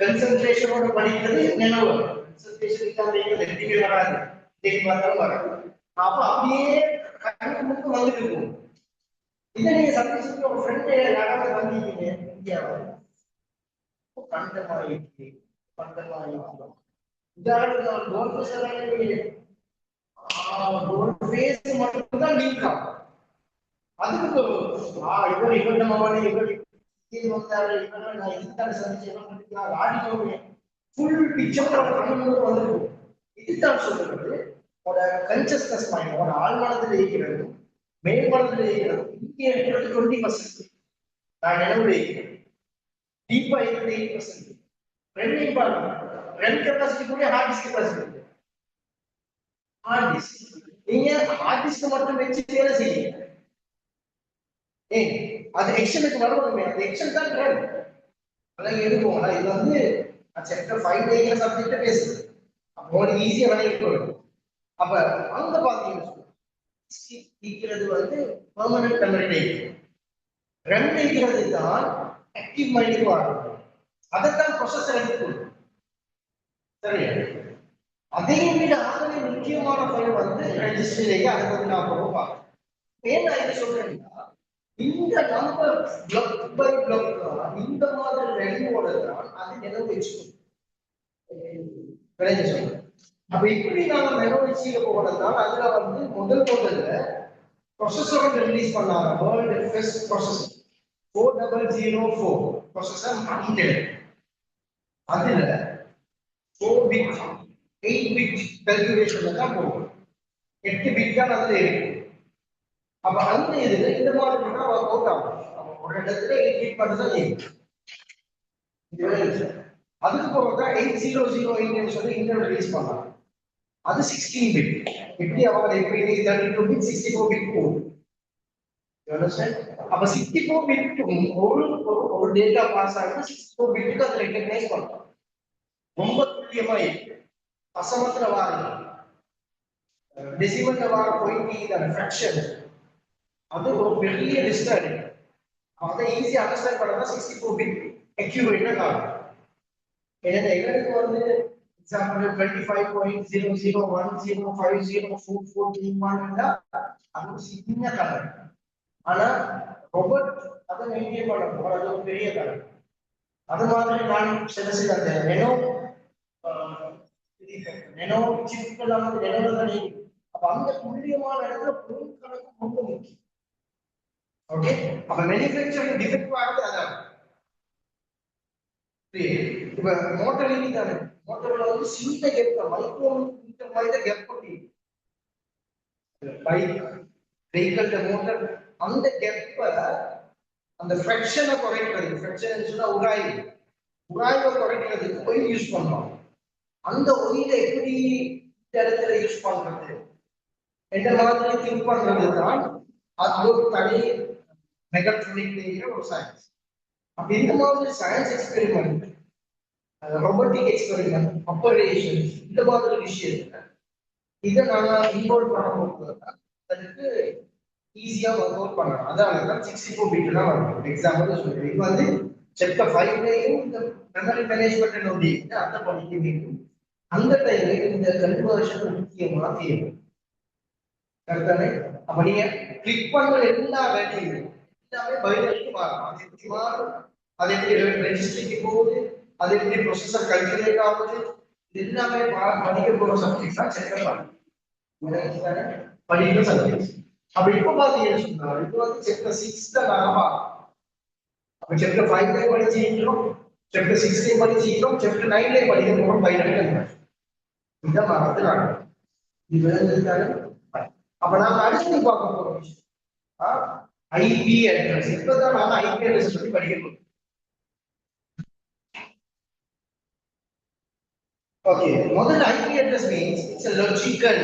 கன்சென்ட்ரேஷனோட படிக்கிறது நினைவு கன்சென்ட்ரேஷன் எதுவுமே வராது தேடி பார்த்தாலும் வராது அப்ப அப்படியே கண்ணுக்கு முன்பு வந்துட்டு இருக்கும் இதை நீங்க சந்திச்சு ஒரு ஃப்ரெண்ட் யாராவது வந்தீங்க இந்தியாவில் கண்டமாயிருக்கு உதாரணத்துக்கு மட்டும்தான் லிங்க் ஆகும் அதுக்கு இவர் இவர் நம்ம இவர் வந்தாரு இவர் நான் இதுதான் சந்திச்சு ஆடியோ ஃபுல் பிக்சர் வந்துருக்கும் இதுதான் சொல்றது உங்களோட கன்சியஸ்னஸ் மைண்ட் உங்களோட ஆழ்மனத்தில் இருக்கிறது மேல்மனத்தில் இருக்கிறது இங்கே இருக்கிறது 20%. நான் நினைவுல இருக்கிறேன் டீப்பா இருக்கிறது 8%. ரெண்டையும் பாருங்க ரெண்டு கெப்பாசிட்டி கூட hard disk capacity hard disk நீங்க ஹார்ட் டிஸ்க் மட்டும் வச்சு வேலை செய்யுங்க அது எக்ஷனுக்கு வரணுமே அந்த எக்ஷன் தான் ட்ரைவ் அதான் இருக்கும் ஆனா இது வந்து சாப்டர் 5 ஏங்கிற சப்ஜெக்ட் பேசுது அப்போ உங்களுக்கு ஈஸியா விளையாட்டு அப்ப அங்க பாத்தீங்கன்னா இருக்கிறது வந்து பெர்மனன்ட் மெமரி ரெண்டு இருக்கிறது தான் ஆக்டிவ் மைண்டுக்கு வரும் அதைத்தான் ப்ரொசஸர் எடுத்துக்கொள்ளும் சரியா அதையும் விட ஆகவே முக்கியமான ஃபைல் வந்து ரெஜிஸ்ட்ரிலேயே அதை வந்து நான் பார்க்கணும் ஏன் நான் இதை சொல்றேன்னா இந்த நம்பர் பிளாக் பை பிளாக் இந்த மாதிரி ரெடியோட தான் அது நினைவு வச்சுக்கணும் சொல்றேன் அப்ப இப்படி நாம மெமரிசியில போனதுனால அதுல வந்து முதல்ல ப்ரொசஸரோட ரிலீஸ் பண்ணாங்க world first processor 4004 processor Intel. அதுல 4 bit 8 bit calculation தான் போகும். 8 bit தான் அதுல இருக்கு. அப்ப அந்த இதுல இந்த மாதிரி தான் ஒர்க் அவுட் ஆகும். அப்ப ஒரு இடத்துல 8 bit மட்டும் தான் இருக்கு. அதுக்கு போக தான் 8008 சொல்லி இன்டர் ரிலீஸ் பண்ணாங்க. அது 16 பிட். இப்படி அவங்க எப்படி 32 பிட் 64 பிட் போகும். You understand? அப்ப 64 பிட்டும் ஒரு டேட்டா பாஸ் ஆகுது 64 பிட்டுக்கு அதை ரெகக்னைஸ் பண்ணலாம். ரொம்ப துல்லியமா இருக்கு. தசமத்துல வார டெசிமல்ல வார பாயிண்ட் இதான ஃபிராக்ஷன் அது ஒரு பெரிய லிஸ்டா இருக்கு. அதை ஈஸியா அண்டர்ஸ்டாண்ட் பண்ணா 64 பிட் அக்யூரேட்டா ஆகும். ஏன்னா எங்களுக்கு வந்து எக்ஸாம்பிள் 25.0010504431 அது சின்ன கலர். ஆனா ரோபோட் அதை மெயின்டைன் பண்ண போற அது ஒரு பெரிய கலர். அது மாதிரி நான் சில அந்த நெனோ சிப்லாம் வந்து நெனோ தான் இருக்கு. அப்ப அந்த துல்லியமான இடத்துல பொருள் கணக்கு ரொம்ப முக்கியம். ஓகே, அப்ப மேனுஃபேக்சரிங் டிஃபெக்ட் ஆகுது அதான். இப்ப மோட்டர் தானே, மோட்டர்ல வந்து சின்ன கேப் மைக்ரோமீட்டர் மாதிரி தான் கேப் பண்ணி பைக் வெஹிக்கிள் மோட்டர் அந்த கேப்ப அந்த ஃபிராக்ஷனை குறைக்கிறது. ஃபிராக்ஷன் சொன்னா உராய்வை குறைக்கிறதுக்கு ஒயில் யூஸ் பண்றோம். அந்த ஒயில எப்படி இந்த இடத்துல யூஸ் பண்றது எந்த மாதிரி திங்க் பண்றது தான் அது ஒரு தனி மெகாட்ரானிக் ஒரு சயின்ஸ். அப்ப இந்த மாதிரி science experiment, robotic experiment, operations, இந்த மாதிரி விஷயத்துல இதை நாங்க இன்வால்வ் பண்ணும்போது அதுக்கு ஈஸியா ஒர்க் அவுட் பண்ணலாம். அதான் 64 பிட் தான் வரும். எக்ஸாம்பிள் சொல்றேன், இது வந்து சாப்டர் 5லயும் இந்த மெமரி மேனேஜ்மெண்ட் நோடி அந்த படிக்க அந்த டைம்ல இந்த கன்வர்ஷன் முக்கியமா தேவை. கரெக்டானே? அப்ப நீங்க கிளிக் பண்ற எல்லா வேல்யூவும் எல்லாமே பைனரிக்கு மாறும். அது எப்படி மாறும், அது எப்படி ரெஜிஸ்டருக்கு போகுது, அது எப்படி ப்ரொசஸர் கல்குலேட் ஆகுது, எல்லாமே படிக்க போற சப்ஜெக்ட்ஸ் தான் செக் பண்ணலாம். படிக்கிற சப்ஜெக்ட்ஸ். அப்ப இப்ப பாத்தீங்கன்னு சொன்னா இப்போ வந்து சாப்டர் 6 தான் நாம அப்ப சாப்டர் 5 படிச்சிருக்கோம், சாப்டர் 6 படிச்சிருக்கோம், சாப்டர் 9 படிக்க போறோம் பைனரி கன்வர்ஷன். இந்த மாதிரி நடக்கும். இது விளைஞ்சிருக்காரு. அப்ப நாம அடுத்து பார்க்க போற விஷயம் ஐபி அட்ரஸ். இப்பதான் நாம ஐபி அட்ரஸ் பத்தி படிக்கணும். ஓகே, முதல்ல IP address means it's a logical,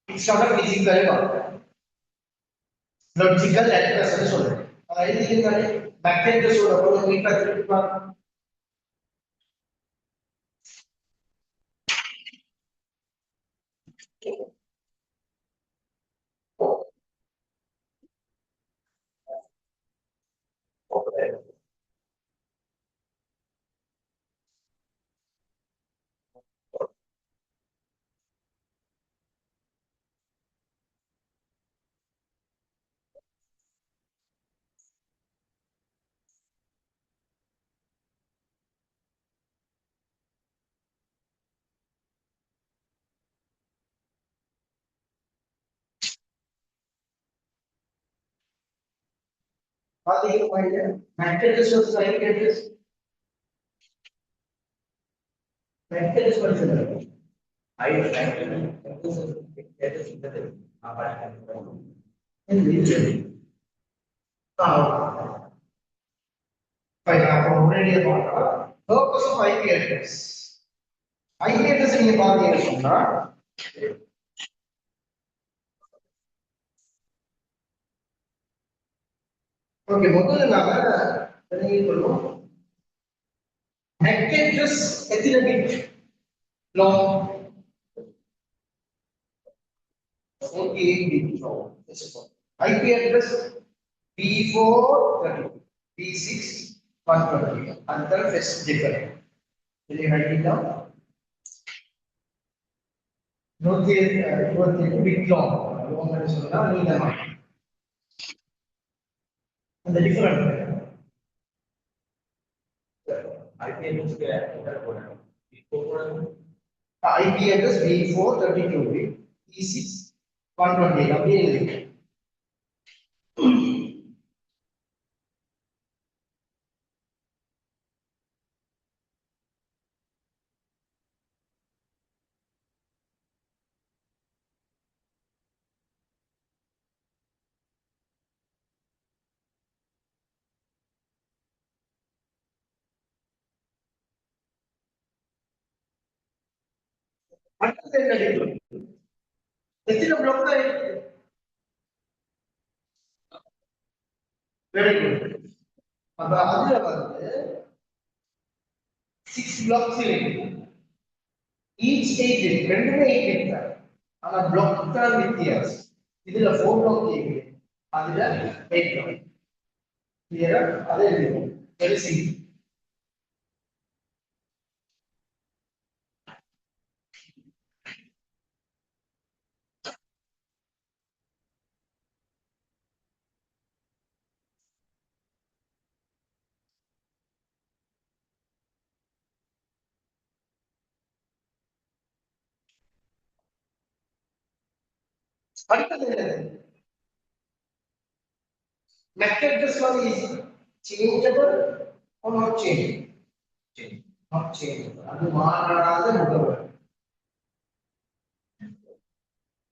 it's not a physical one. logical address னு சொல்றேன். அதாவது இதுதானே பேக் அட்ரஸ் ஓட ஒரு மீட்டர் எடுத்துக்கலாம். பாத்தீங்கன்னா மேக் அட்ரஸ் ஒரு ஐபி அட்ரஸ் படிச்சது ஐ அட்ரஸ் இருக்குது. purpose of IP address. IP address நீங்க பாத்தீங்கன்னா சொன்னா ஓகே, முதல்ல நாம என்ன சொல்றோம், MAC address எத்தனை bit long 48 bit long. IP address B430 B6 120 and the first different. Will you write it down? Note the bit long. Long is and the different. IP address B432 bit E6 120 அப்படியே இருக்கு. அடுத்தது என்ன எத்தனை black தான் இருக்கு? Very good. அப்ப அதுல வந்து 6 பிளாக்ஸ் இருக்கு. ஈச் 8 இருக்கு. ரெண்டுமே 8 இருக்கு. ஆனா பிளாக் தான் வித்தியாசம். இதுல 4 பிளாக் இருக்கு. அதுல 8 பிளாக். கிளியரா? அதே எழுதுவோம். Very simple. அடுத்தது என்னது? மெத்தட்ஸ் வந்து easy. Changeable or not changeable? Not changeable. அது மாறாத முகவரி.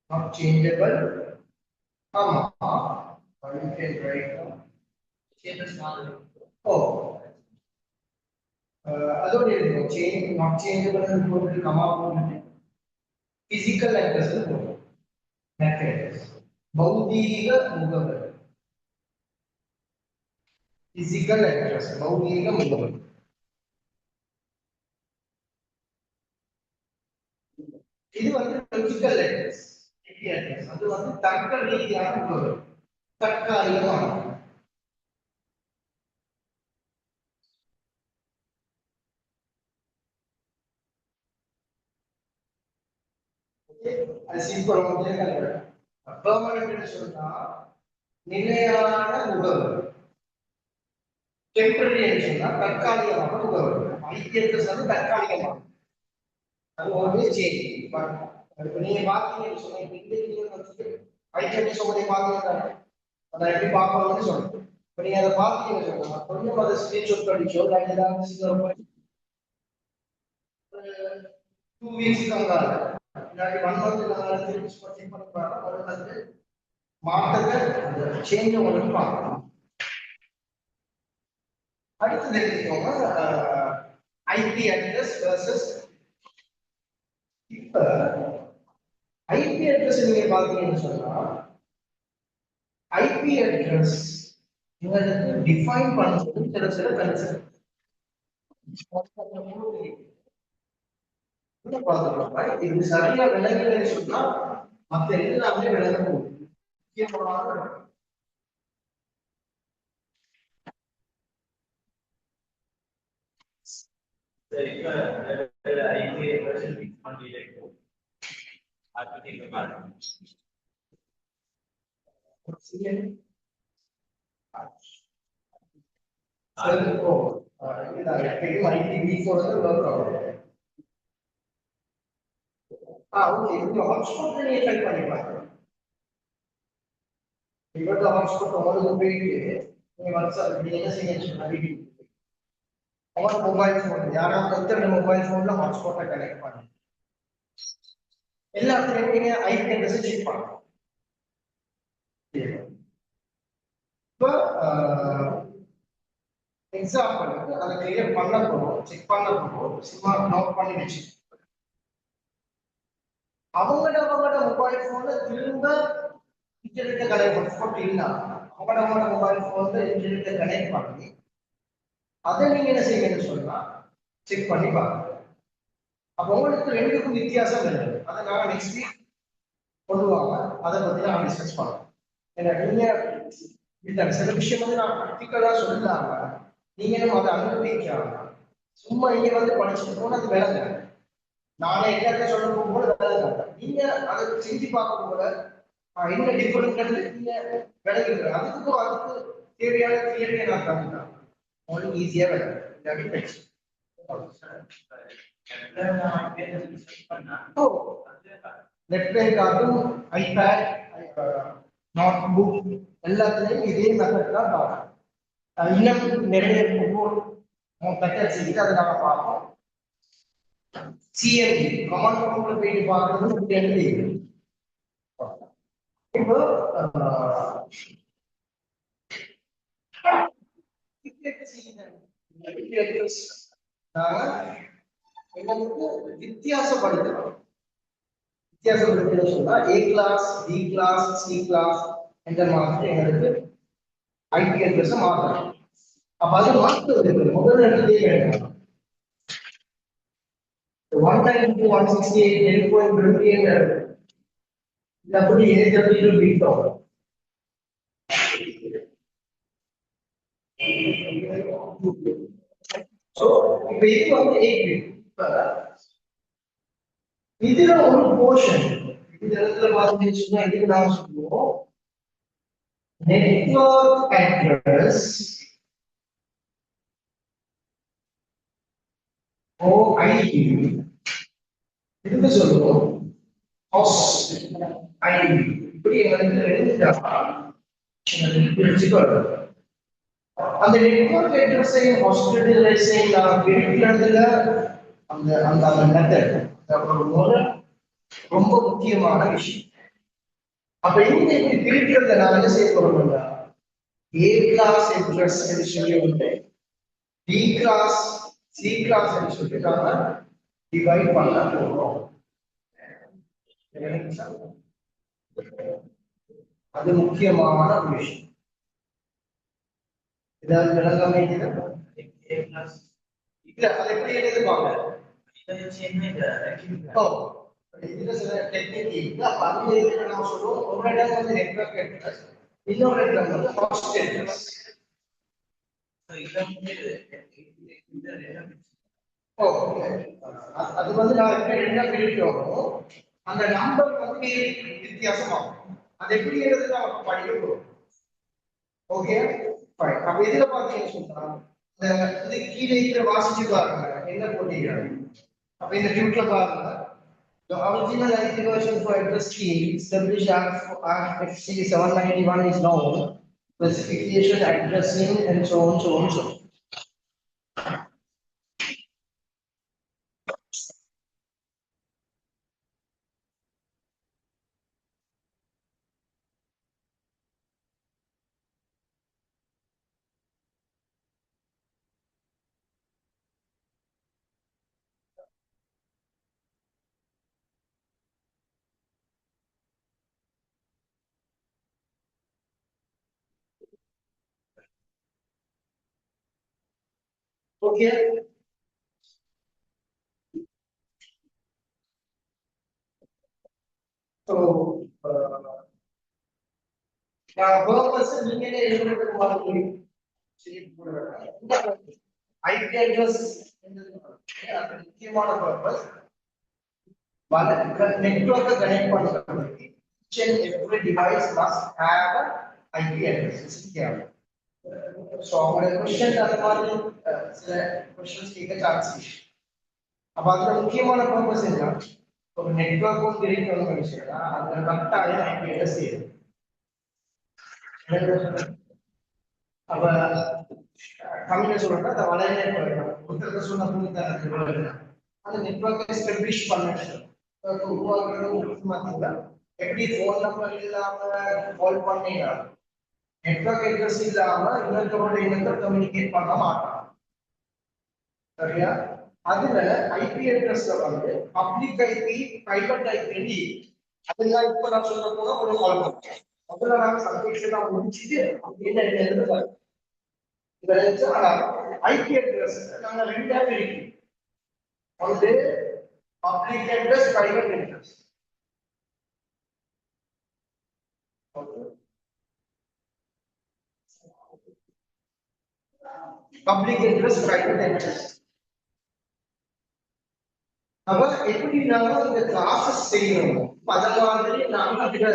Not changeable. ஆமா. You can write down. Changes மாதிரி. Oh. அதோட எழுதுவோம். Change, not changeable ன்னு போட்டு கமா போட்டு physical address போடுவோம். Method. பௌதீக முகவரி. Physical address. பௌதீக முகவரி. இது வந்து பிசிக்கல் அட்ரஸ். அது வந்து தர்க்க ரீதியான முகவரி. தற்காலிகமான. அது சிம்பிள் வந்து பெர்மனன்ட் சொன்னா நிலையான முகவரி. டெம்பரரி சொன்னா தற்காலிகமான முகவரி. ஐடிஎஸ் வந்து தற்காலிகமான. அது ஆல்வேஸ் சேஞ்ச். இப்போ நீங்க பாத்தீங்கன்னு சொன்னா இப்போ இந்த நீங்க வந்து ஐடிஎஸ் உடைய பாத்தீங்கன்னா அதை எப்படி பார்க்கணும்னு சொல்றேன். இப்போ நீங்க அதை பாத்தீங்கன்னு சொன்னா கொஞ்சம் அதை ஸ்கிரீன்ஷாட் அடிச்சோ இல்லை ஏதாவது 2 வீக்ஸ் வந்தாங்க. இல்லாட்டி 1 மந்த் நாங்கள் திருப்பி செக் பண்ணி பார்த்தா ஒரு வந்து மாற்றத்தை அந்த சேஞ்சை உங்களுக்கு பார்க்கலாம். அடுத்தது எடுத்துக்கோங்க ஐபி அட்ரஸ் வெர்சஸ். இப்ப ஐபி அட்ரஸ் நீங்க பாத்தீங்கன்னு சொன்னா ஐபி அட்ரஸ் உங்களுக்கு டிஃபைன் பண்றது சில கன்செப்ட் பார்த்துக்கலாம். இது சரியா விளங்கலன்னு சொன்னா மற்ற எல்லாமே விளங்க போகுது. முக்கியமான ஹாட்ஸ்பாட் நீங்க ட்ரை பண்ணி பாருங்க. இவங்க ஹாட்ஸ்பாட் உங்களுக்கு போயிட்டு நீங்க வாட்ஸ்அப் நீங்க என்ன செய்ய அவன் மொபைல் போன் யாராவது ஒருத்தர் மொபைல் போன்ல ஹாட்ஸ்பாட்டை கனெக்ட் பண்ணி எல்லாத்துலயும் நீங்க ஐபி அட்ரஸ் செக் பண்ணலாம். இப்போ எக்ஸாம்பிளுக்கு அதை கிளியர் பண்ண போறோம், செக் பண்ண போறோம், சும்மா நோட் பண்ணி வச்சு அவங்களோட மொபைல் போன்ல திரும்ப இன்டர்நெட் கனெக்ட் ஹாட்ஸ்பாட் இல்ல அவங்களோட மொபைல் போன்ல இன்டர்நெட் கனெக்ட் பண்ணி அதை நீங்க என்ன செய்யணும்னு சொன்னா செக் பண்ணி பாருங்க. அப்போ உங்களுக்கு ரெண்டுக்கும் வித்தியாசம் இருக்கு. அதை நாங்கள் நெக்ஸ்ட் வீக் கொண்டு வாங்க, அதை பத்தி நான் டிஸ்கஸ் பண்ணலாம். ஏன்னா நீங்க இந்த சில விஷயம் வந்து நான் ப்ராக்டிக்கலா சொல்லாம நீங்களும் அதை அனுபவிக்காம சும்மா நீங்க வந்து படிச்சுட்டு போனா அது விளங்க. நானே எல்லாத்தையும் சொல்ல போகும்போது விளங்க. நீங்க அதை செஞ்சு பார்க்கும் போல என்ன டிஃபரெண்ட் நீங்க விளங்குங்க. அதுக்கு தேவையான தியரியை நான் தந்துட்டேன். உங்களுக்கு ஈஸியா விளங்க. லெப்ட் ஆகும் ஐபேட் நோட் புக் எல்லாத்துலயும் இதே மெத்தட் தான் பார்க்கணும். இன்னும் நிறைய ஒவ்வொரு மெத்தட்ஸ் இருக்கு, அதை நாம பார்ப்போம். சிஎம்டி கமாண்ட் ப்ராம்ப்ட்ல போயிட்டு பார்க்கறது எழுதி இப்போ எங்களுக்கு வித்தியாசப்படுத்தலாம். வித்தியாசம் சொன்னா A class, B class, C class என்ற மாதிரி எங்களுக்கு ஐபி அட்ரஸ் மாற்றலாம். அப்ப அது மாற்றுவது முதல் இடத்திலே கிடைக்கும். 192.168 endpoint brilliant WAW BTOP. So, இப்ப இது வந்து 8 bit. இதுல ஒரு போர்ஷன் இந்த இடத்துல பார்த்தீங்கன்னா இதுக்கு நாம சொல்லுவோம் நெட்வொர்க் அட்ரஸ் OIP. இதுக்கு சொல்லுவோம் ஹோஸ்ட் ஐபி. இப்படி எங்களுக்கு ரெண்டு அந்த நெட்வொர்க் அட்ரஸையும் ஹாஸ்பிட்டலைசையும் நான் பிரிக்கிறதுல அந்த அந்த அந்த மெத்தட் ரொம்ப முக்கியமான விஷயம். அப்ப இந்த இப்படி பிரிக்கிறத நான் என்ன செய்ய போறோம்னா ஏ கிளாஸ் அட்ரஸ் சொல்லி உண்டு, பி கிளாஸ், சி கிளாஸ் சொல்லி நாம டிவைட் பண்ண போறோம். அது முக்கியமான ஒரு விஷயம். ஏதாவது விளங்காம இல்ல அதை எப்படி எழுதுவாங்க இதுல சில டெக்னிக் இருக்கு. அப்ப அந்த இதுல நம்ம சொல்லுவோம் ஒரு இடம் வந்து நெட்வொர்க் அட்ரஸ், இன்னொரு இடம் வந்து ஹாஸ்ட் அட்ரஸ். அது வந்து நான் என்ன பிரிக்கிறோம் அந்த நம்பர் வந்து வித்தியாசமாகும். அது எப்படி எழுதுறது நம்ம படிக்க போறோம். Okay fine. அப்ப இதுல பாத்தீங்கன்னு சொன்னா இந்த கீழே இருக்கிற வாசிச்சு பாருங்க என்ன போட்டீங்க. அப்ப இந்த டியூட்ல பாருங்க the original IP version for address key established RFC 791 is known specification addressing and so on so on so on. Okay. So, purpose நீங்களே எழுதுறது மாதிரி IP address அது முக்கியமான purpose. network connect பண்றதுக்கு each and every device must have an IP address. So, அவங்களோட question அந்த மாதிரி சில கொஸ்டின்ஸ் கேட்க சான்ஸ் இருக்கு. அப்ப அதுல முக்கியமான பர்பஸ் என்ன, ஒரு நெட்வொர்க்கும் கிடைக்கணும் விஷயம்னா அதுல கரெக்டாக ஐபி அட்ரஸ் செய்யுது. அப்ப தமிழ்ல சொல்றேன்னா அந்த வலையில ஒருத்தருக்கு சொன்ன புரிந்து அந்த நெட்வொர்க்கை எஸ்டாப்ளிஷ் பண்ண உருவாக்குறது எப்படி போன் நம்பர் இல்லாம கால் பண்ணீங்க நெட்வொர்க் அட்ரஸ் இல்லாம இன்னொருத்தரோட இன்னொருத்தர் கம்யூனிகேட் பண்ண மாட்டாங்க. சரியா? அதுல ஐபி அட்ரஸ்ல வந்து பப்ளிக் ஐபி, பிரைவேட் ஐபி அதெல்லாம் இப்ப நான் சொல்ல போனா ஒரு கால் பண்ணுறேன். முதல்ல நாங்க சப்ஜெக்ட் நான் முடிச்சுட்டு என்ன எழுதுறது இதை வச்சு ஆனா ஐபி அட்ரஸ் நாங்க ரெண்டா பிரிக்கிறோம். ஒன்று public address, private address. Public address, private address. அப்ப எப்படி நாம இந்த கிளாஸஸ் செய்யணும் அத மாதிரி நாம அதுல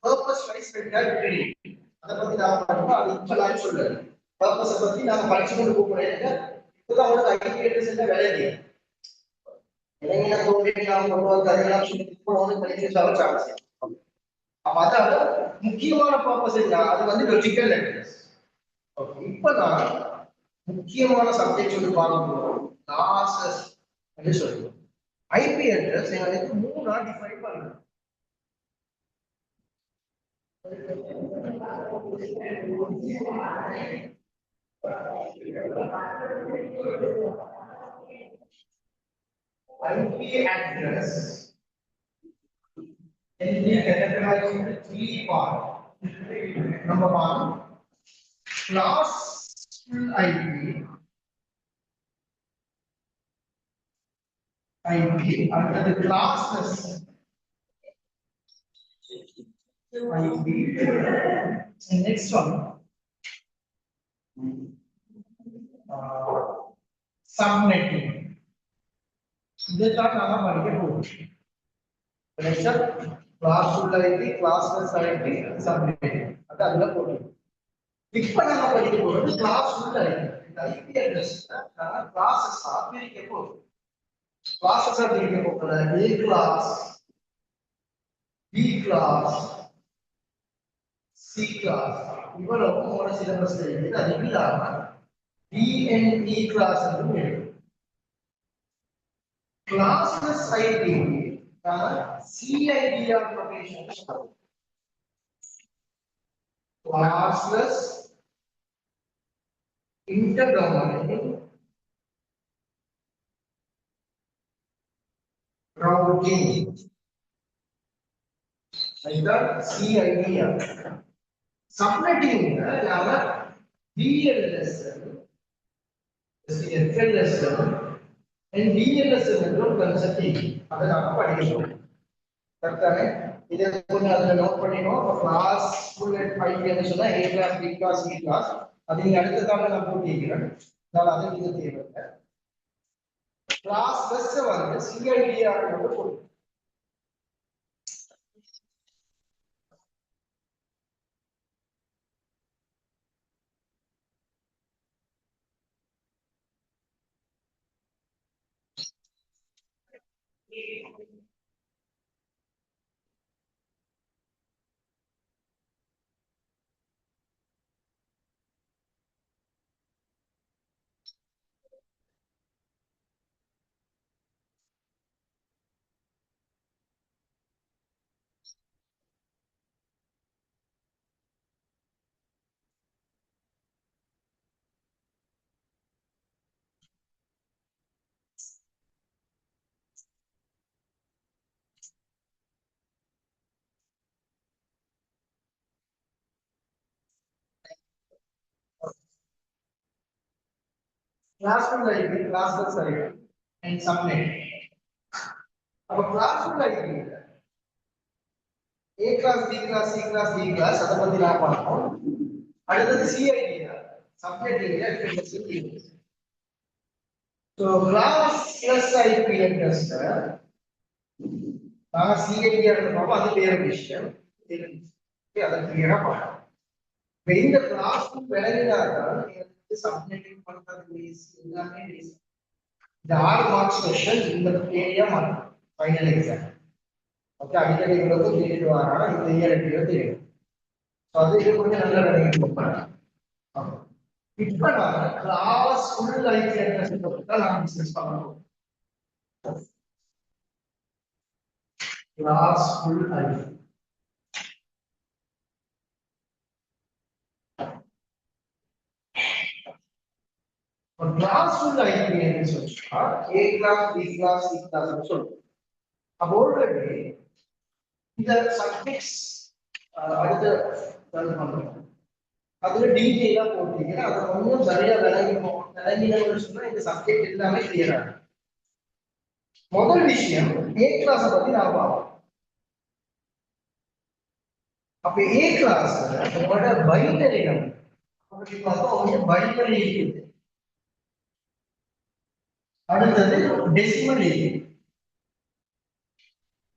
பர்பஸ் வைஸ் ரெண்டாயிரம் அதை பத்தி நாம படிப்போம். அது இப்ப நான் சொல்றேன் பர்பஸை பத்தி நாம படிச்சு கொண்டு போகிறேன். இப்பதான் அவங்களுக்கு ஐபி அட்ரஸ் என்ன வேலை இல்லை. இளைஞர் தோல்வி நாம் கொண்டு வந்த அதெல்லாம் இப்போ வந்து படிச்சு சான்ஸ். அப்ப அதாவது முக்கியமான பர்பஸ் என்ன, அது வந்து லாஜிக்கல் அட்ரஸ். ஓகே, இப்ப நான் முக்கியமான சப்ஜெக்ட் வந்து பார்க்க போறோம் கிளாஸஸ் என்று சொல்லுவோம். ஐபி அட்ரஸ் எங்களுக்கு மூணா டிஃபைன் பண்ணணும். IP address can be categorized into three parts. Number one, classful IP under the classless IP. And next one, subnetting. இதுதான் நாம படிக்க போறோம். classful IP, classless IP, subnetting. அது அதுல போறோம். இப்ப நாம படிக்க போறது classful IP. இந்த IP அட்ரஸ் கிளாஸஸ் பிரிக்க போறோம். கிளாஸஸ் பிரிக்க போறோம். A class, B class, C class. இவ்வளவு உங்களோட சிலபஸ்ல இருக்குது. அது இல்லாம DNE class என்று இருக்கு. Classless IP CIDR notation. Classless interdomain routing. Either CIDR. Subnetting நாம DLSL, FLSL and DLSL என்ற கான்செப்ட் அத நாம படிக்கிறோம். கரெக்ட்டானே? இதை கொஞ்சம் அதுல நோட் பண்ணினோம். கிளாஸ் ஃபுல் அட் 5 ன்னு சொன்னா A class, B class, C class. அது நீங்க அடுத்ததாக நான் போட்டுக்கிறேன். அதனால அது நீங்க தேவையில்லை. கிளாஸ் லெஸ் வந்து CIDR னு போடுங்க. Classful IP, classless IP and subnet. அப்ப classful IP A class, B class, C class, D class அத பத்தி நான் பார்ப்போம். அடுத்து CIDR subnetting FLSL. So classless IP address நான் CIDR பார்ப்போம். அது வேற விஷயம். அதை கிளியரா பார்ப்போம். இந்த கிளாஸ் விளங்கினாதான் சப்நெட்டிங் பண்றது எல்லாமே இந்த 6 மார்க்ஸ் क्वेश्चन இந்த area mark final exam. Okay, அடிக்கடி உங்களுக்கு கேட்டு வரானா இந்த இயர் எப்படியோ தெரியும். சோ அது இது கொஞ்சம் நல்லா விளங்கிக்கோங்க. இப்போ நாம கிளாஸ் ஃபுல் ஐபி அட்ரஸ் பத்தி நாம டிஸ்கஸ் பண்ணலாம். Classful IP classful IP ன்னு சொல்றா A class, B class, C class ன்னு சொல்றோம். அப்ப ஆல்ரெடி இந்த சப்ஜெக்ட்ஸ் அடுத்த பண்றோம். அதுல டீடைலா போட்டீங்கன்னா அது கொஞ்சம் சரியா விளங்கினோம்னு சொன்னா இந்த சப்ஜெக்ட் எல்லாமே கிளியரா இருக்கும். முதல் விஷயம் A class பத்தி நான் பார்ப்போம். அப்ப A class உங்களோட பைனரி நம்பர் அப்படி பார்த்தா உங்களுக்கு பைனரி இருக்குது. அடுத்தது டெசிமல் இருக்கு.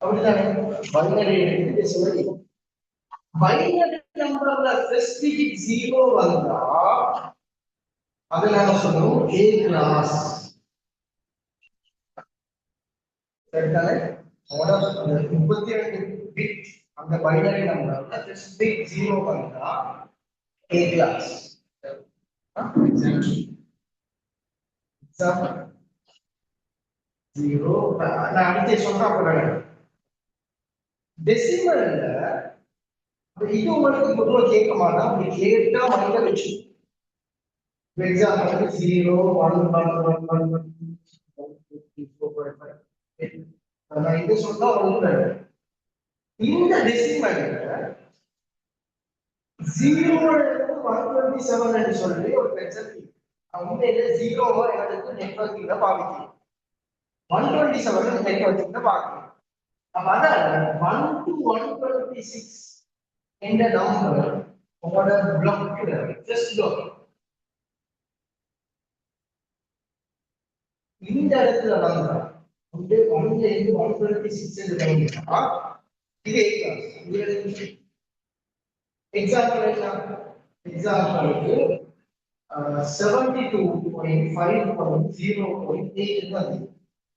அப்படிதானே? பைனரி இருக்கு, டெசிமல் இருக்கு. பைனரி நம்பர்ல ஃபர்ஸ்ட் டிஜிட் 0 வந்தா அத நாம சொல்றோம் A class. சரிதானே? அதோட 32 பிட் அந்த பைனரி நம்பர்ல ஃபர்ஸ்ட் பிட் 0 வந்தா A class. எக்ஸாம்பிள் 0 நான் அடுத்து சொல்றேன். அப்புறம் டெசிமல்ல இது உங்களுக்கு பொதுவா கேட்க மாட்டா. அப்படி கேட்டா மைண்ட்ல வச்சு எக்ஸாம்பிள் 0 1 1 1 1 2 3 4 5 6 7 நான் இது சொன்னா ஒண்ணு இந்த டெசிமல் 0-127 சொல்லி ஒரு பிரச்சனை உண்மையில 0 எனக்கு நெட்வொர்க்கிங்ல பாவிக்கும் 127 நெட்வொர்க்கிங்ல பாவிக்கும் அப்ப அதான் 1 to 126 என்ற நம்பர் உங்களோட பிளாக்ல ஜஸ்ட் பிளாக் இந்த இடத்துல வந்தா வந்து 1 ல இருந்து 126 வந்தா இது கிளாஸ் எக்ஸாம்பிள் என்ன எக்ஸாம்பிளுக்கு 72.5.0.8 வந்து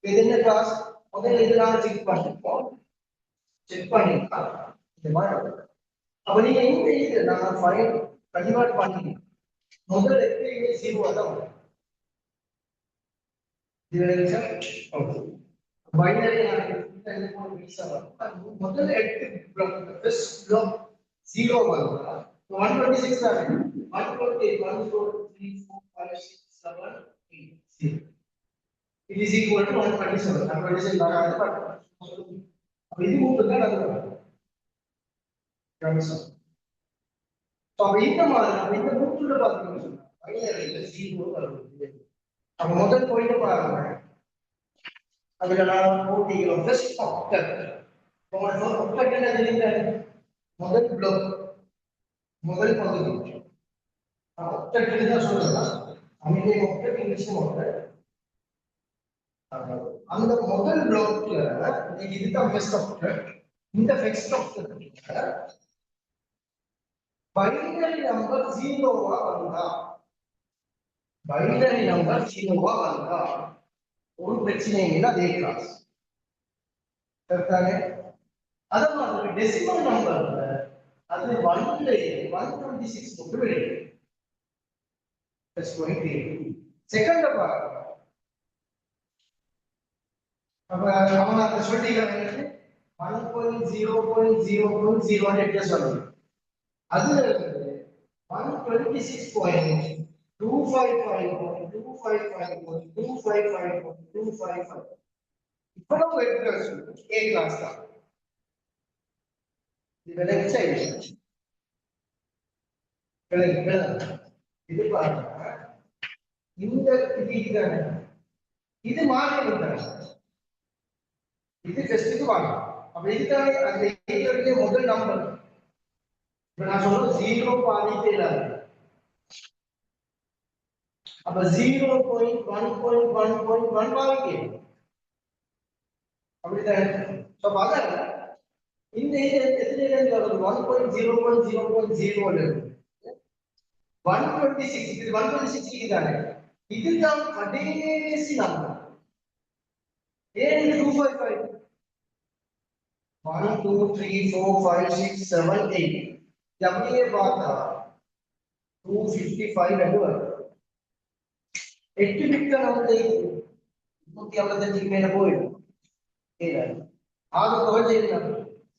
இது என்ன கிளாஸ் முதல்ல இதெல்லாம் செக் பண்ணிப்போம் செக் பண்ணிட்டா இந்த மாதிரி வரும் அப்ப நீங்க இந்த இது நான் ஃபைல் கன்வெர்ட் பண்ணி முதல்ல எப்பயுமே 0 தான் வரும் பைனரி முதல்ல எடுத்து ஃபர்ஸ்ட் பிளாக் 0 வந்தா 126 தான் 128 1 4 3 4 5 6 7 8 0 it is equal to 127 127 வராது பட் இது உங்களுக்கு தான் அது கன்செப்ட் அப்ப இந்த மாதிரி இந்த மூணுல பாத்தீங்கன்னா பைனரியில 0 வருது அப்ப முதல் பாயிண்ட் பாருங்க அதுல நான் போட்டிக்கிறோம் ஃபர்ஸ்ட் ஆக்டர் ஆக்டர் என்ன தெரியுங்க முதல் பிளாக் முதல் பகுதி ஆக்டர் தான் சொல்றேன் அமெரிக்க ஆக்டர் இங்கிலீஷ் ஆக்டர் அந்த முதல் பிளாக்ல இதுதான் ஃபர்ஸ்ட் ஆக்டர் இந்த ஃபர்ஸ்ட் ஆக்டர் பைனரி நம்பர் 0-வா வந்தா பைனரி நம்பர் 0-வா வந்தா ஒரு பிரச்சனை இல்லை அதே கிளாஸ் கரெக்டானே அதே மாதிரி டெசிமல் நம்பர்ல அது 126 மட்டும் இருக்கு செகண்ட் பாருங்க அப்ப அவன் அந்த சொல்லிக்கிறாங்க 1.0.0.0 எப்படி சொல்லணும் அதுல இருந்து 126.255.255.255.255 இவ்வளவு வெக்டர்ஸ் ஏ கிளாஸ் தான் இது லெஃப்ட் சைடு இது பாருங்க இந்த இதுதானே இது மாறி இருந்தாங்க இது ஜஸ்ட் வாங்க அப்ப இதுக்காக அந்த ஏரியாவுடைய முதல் நம்பர் இப்ப நான் சொல்றது 0 பாதிக்கு இல்லாது அப்ப 0.1.1.1 பாதிக்கு அப்படிதான் அதான் இந்த ஏரியா எத்தனை இருந்து வருது 1.0.0.0 இருக்கு 126 இது 126 தானே இதுதான் கடைசி நம்பர் ஏன் 255 1 2 3 4 5 6 7 8 அப்படியே பார்த்தா 255 என்று வரும் 8 பிட் நமக்கு 155 மேல போயிடும் இல்ல ஆக குறைஞ்ச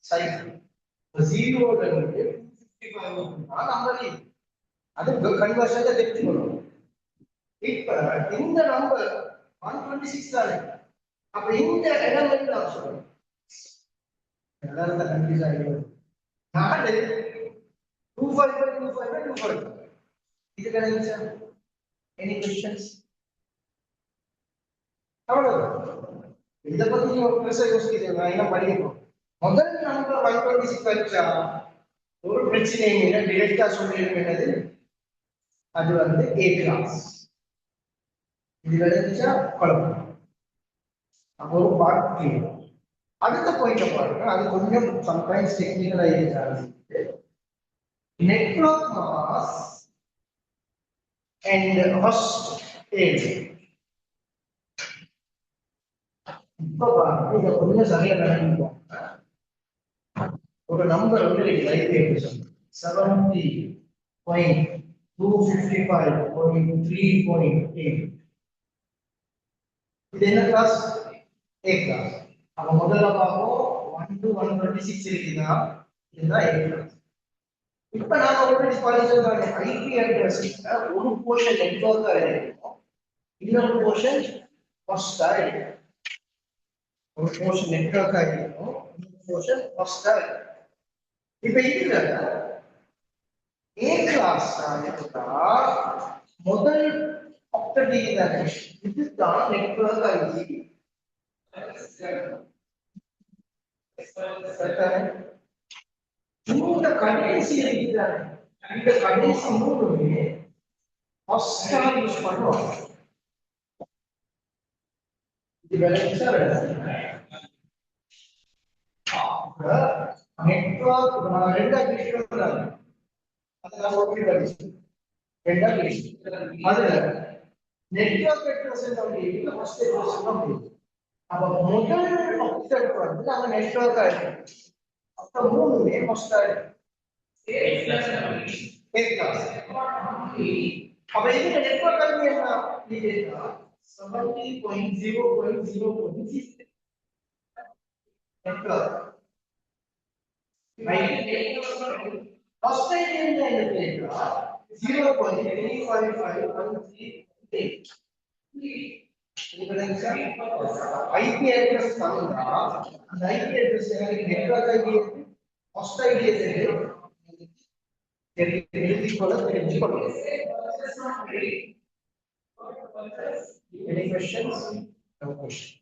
சைஸ் 0 ல இருந்து 255 நம்பர் அது கன்வர்ஷன் தெரிஞ்சுக்கணும் இப்ப இந்த நம்பர் 126 தானே அப்ப இந்த எலிமெண்ட் நான் சொல்றேன் எல்லாரும் தான் கன்ஃபியூஸ் ஆகிடும் 255 இது கிடைச்சா எனி क्वेश्चंस அவ்வளவுதான் இத பத்தி நீங்க பெருசா யோசிக்கிறீங்க நான் என்ன படிக்கணும் முதல் நம்பர் 126 வச்சா ஒரு பிரச்சனையும் இல்லை டைரக்டா சொல்லிருக்கிறது அது வந்து ஏ கிளாஸ் இது கிடைச்சா குழப்பம் அப்போ ஒரு பார்ட் கிளியர் அடுத்த பாயிண்ட் பாருங்க அது கொஞ்சம் சம்டைம்ஸ் டெக்னிக்கலா இருக்கு network mass and host age இப்போ பாருங்க இத கொஞ்சம் சரியா கணக்கிடுவோம் ஒரு நம்பர் வந்து லைக் எக்ஸ்பிரஷன் 70.255.3.8 இது என்ன கிளாஸ் A கிளாஸ் அப்ப முதல்ல பாப்போம் 1 to 126 இருக்குதா இதுதான் A கிளாஸ் இப்ப நாம ஆல்ரெடி படிச்சதானே ஐபி அட்ரஸ் ஒரு போர்ஷன் நெட்வொர்க்கா இருக்கும் இன்னொரு போர்ஷன் ஹோஸ்டா இருக்கும் ஒரு போர்ஷன் நெட்வொர்க்கா இருக்கும் இன்னொரு போர்ஷன் ஹாஸ்டல். இப்ப இதுல ஏ கிளாஸ் எடுத்தா முதல் ஆக்டடிவி தானே, இதுதான் நெட்வொர்க் ஐடி. இந்த கடைசி இதுதானே, இந்த கடைசி மூணுமே ஹாஸ்டல் யூஸ் பண்ணுவாங்க. இது வேலைச்சா நெட்வொர்க் நான் ரெண்டா பிரிக்கிறேன். அதெல்லாம் ஓகே படிச்சு ரெண்டா பிரிக்கிறேன். அதுல நெட்வொர்க் அட்ரஸ் வந்து ஃபர்ஸ்ட் அட்ரஸ் தான் போகுது. அப்ப முதல் ஆப்ஜெக்ட் வந்து நம்ம நெட்வொர்க் ஆயிடும். அப்ப மூணுமே ஃபர்ஸ்ட் ஆயிடும். அப்ப இதுல நெட்வொர்க் ஆயிடும் என்ன டீடைல்னா 70.0.0.6 network. First time in the indicator 0.35513. IP address tamna and IP address network ID host ID any questions? No question.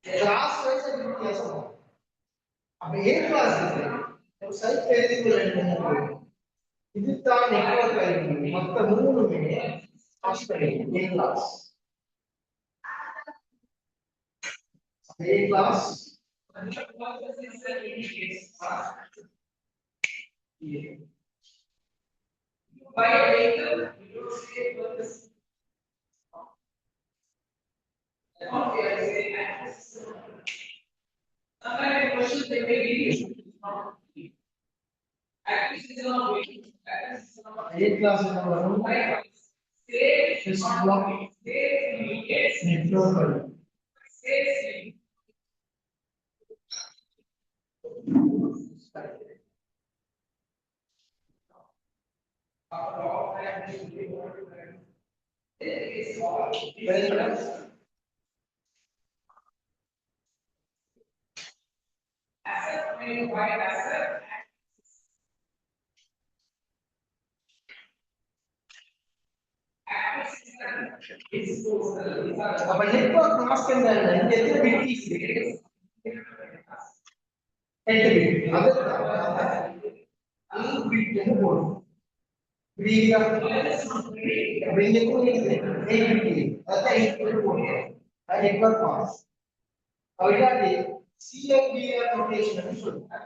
Class वैसे व्यत्यासम अब ए क्लास ಇದೆ ನಾವು ಸೈಟ್ ಹೇಳಿದ್ರೆ ಇದು ತಾ ನೆಟ್ವರ್ಕ್ ಐಡಿ ಮತ್ತೆ ಮೂರುமே hostel A class A class number 1 is block network. अब नेटवर्क मास्क के अंदर इनके इतने बिट की एंटिटी अगर एक बिट को बोल बिट का बिट को एक बिट आता है एक को बोल नेटवर्क मास्क और ये CMBR नोटेशन में सुनता है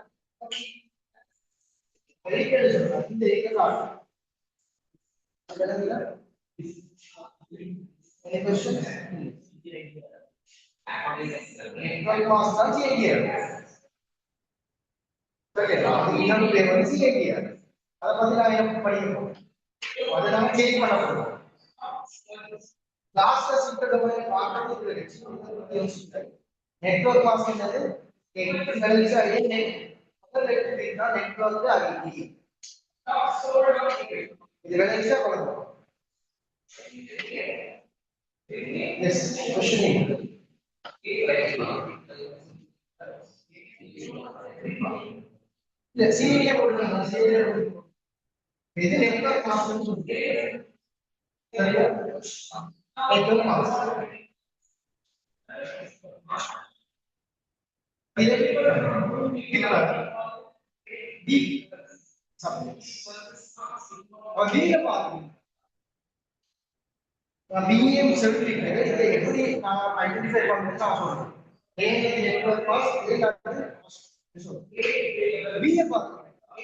वेहिकल सुनता है இந்த एक का अगर any questions? Network mask தான் CMBR சரியா அது இன்னொரு பேர் வந்து CMBR அத பத்தி நான் என்ன படிக்கணும் அத நாம சேஞ்ச் பண்ண போறோம் லாஸ்ட் சிஸ்டத்தை பத்தி பார்க்கிறதுக்கு இருக்கு நெட்வொர்க் மாஸ்க் என்னது எக்ஸ்டென்ஷன் ஐடி முதல்ல எடுத்தீங்கன்னா நெட்வொர்க் ஐடி இது வேலையா பண்ணணும் எஸ் क्वेश्चन இல்ல சீரியஸா போடுறாங்க சீரியஸா இது நெட்வொர்க் மாஸ்க் சொல்லுங்க சரியா நெட்வொர்க் மாஸ்க் deep subjects. और ये बात BEM certificate இதை எப்படி நான் ஐடென்டிஃபை பண்ணனும்னு நான் சொல்றேன் A network pass A BEM பாத்தீங்கன்னா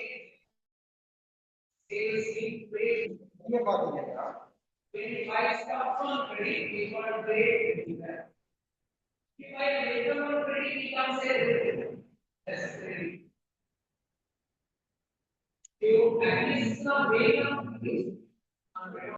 BEM பாத்தீங்கன்னா when five start from credit we call grade if I later on credit becomes a you at least the way of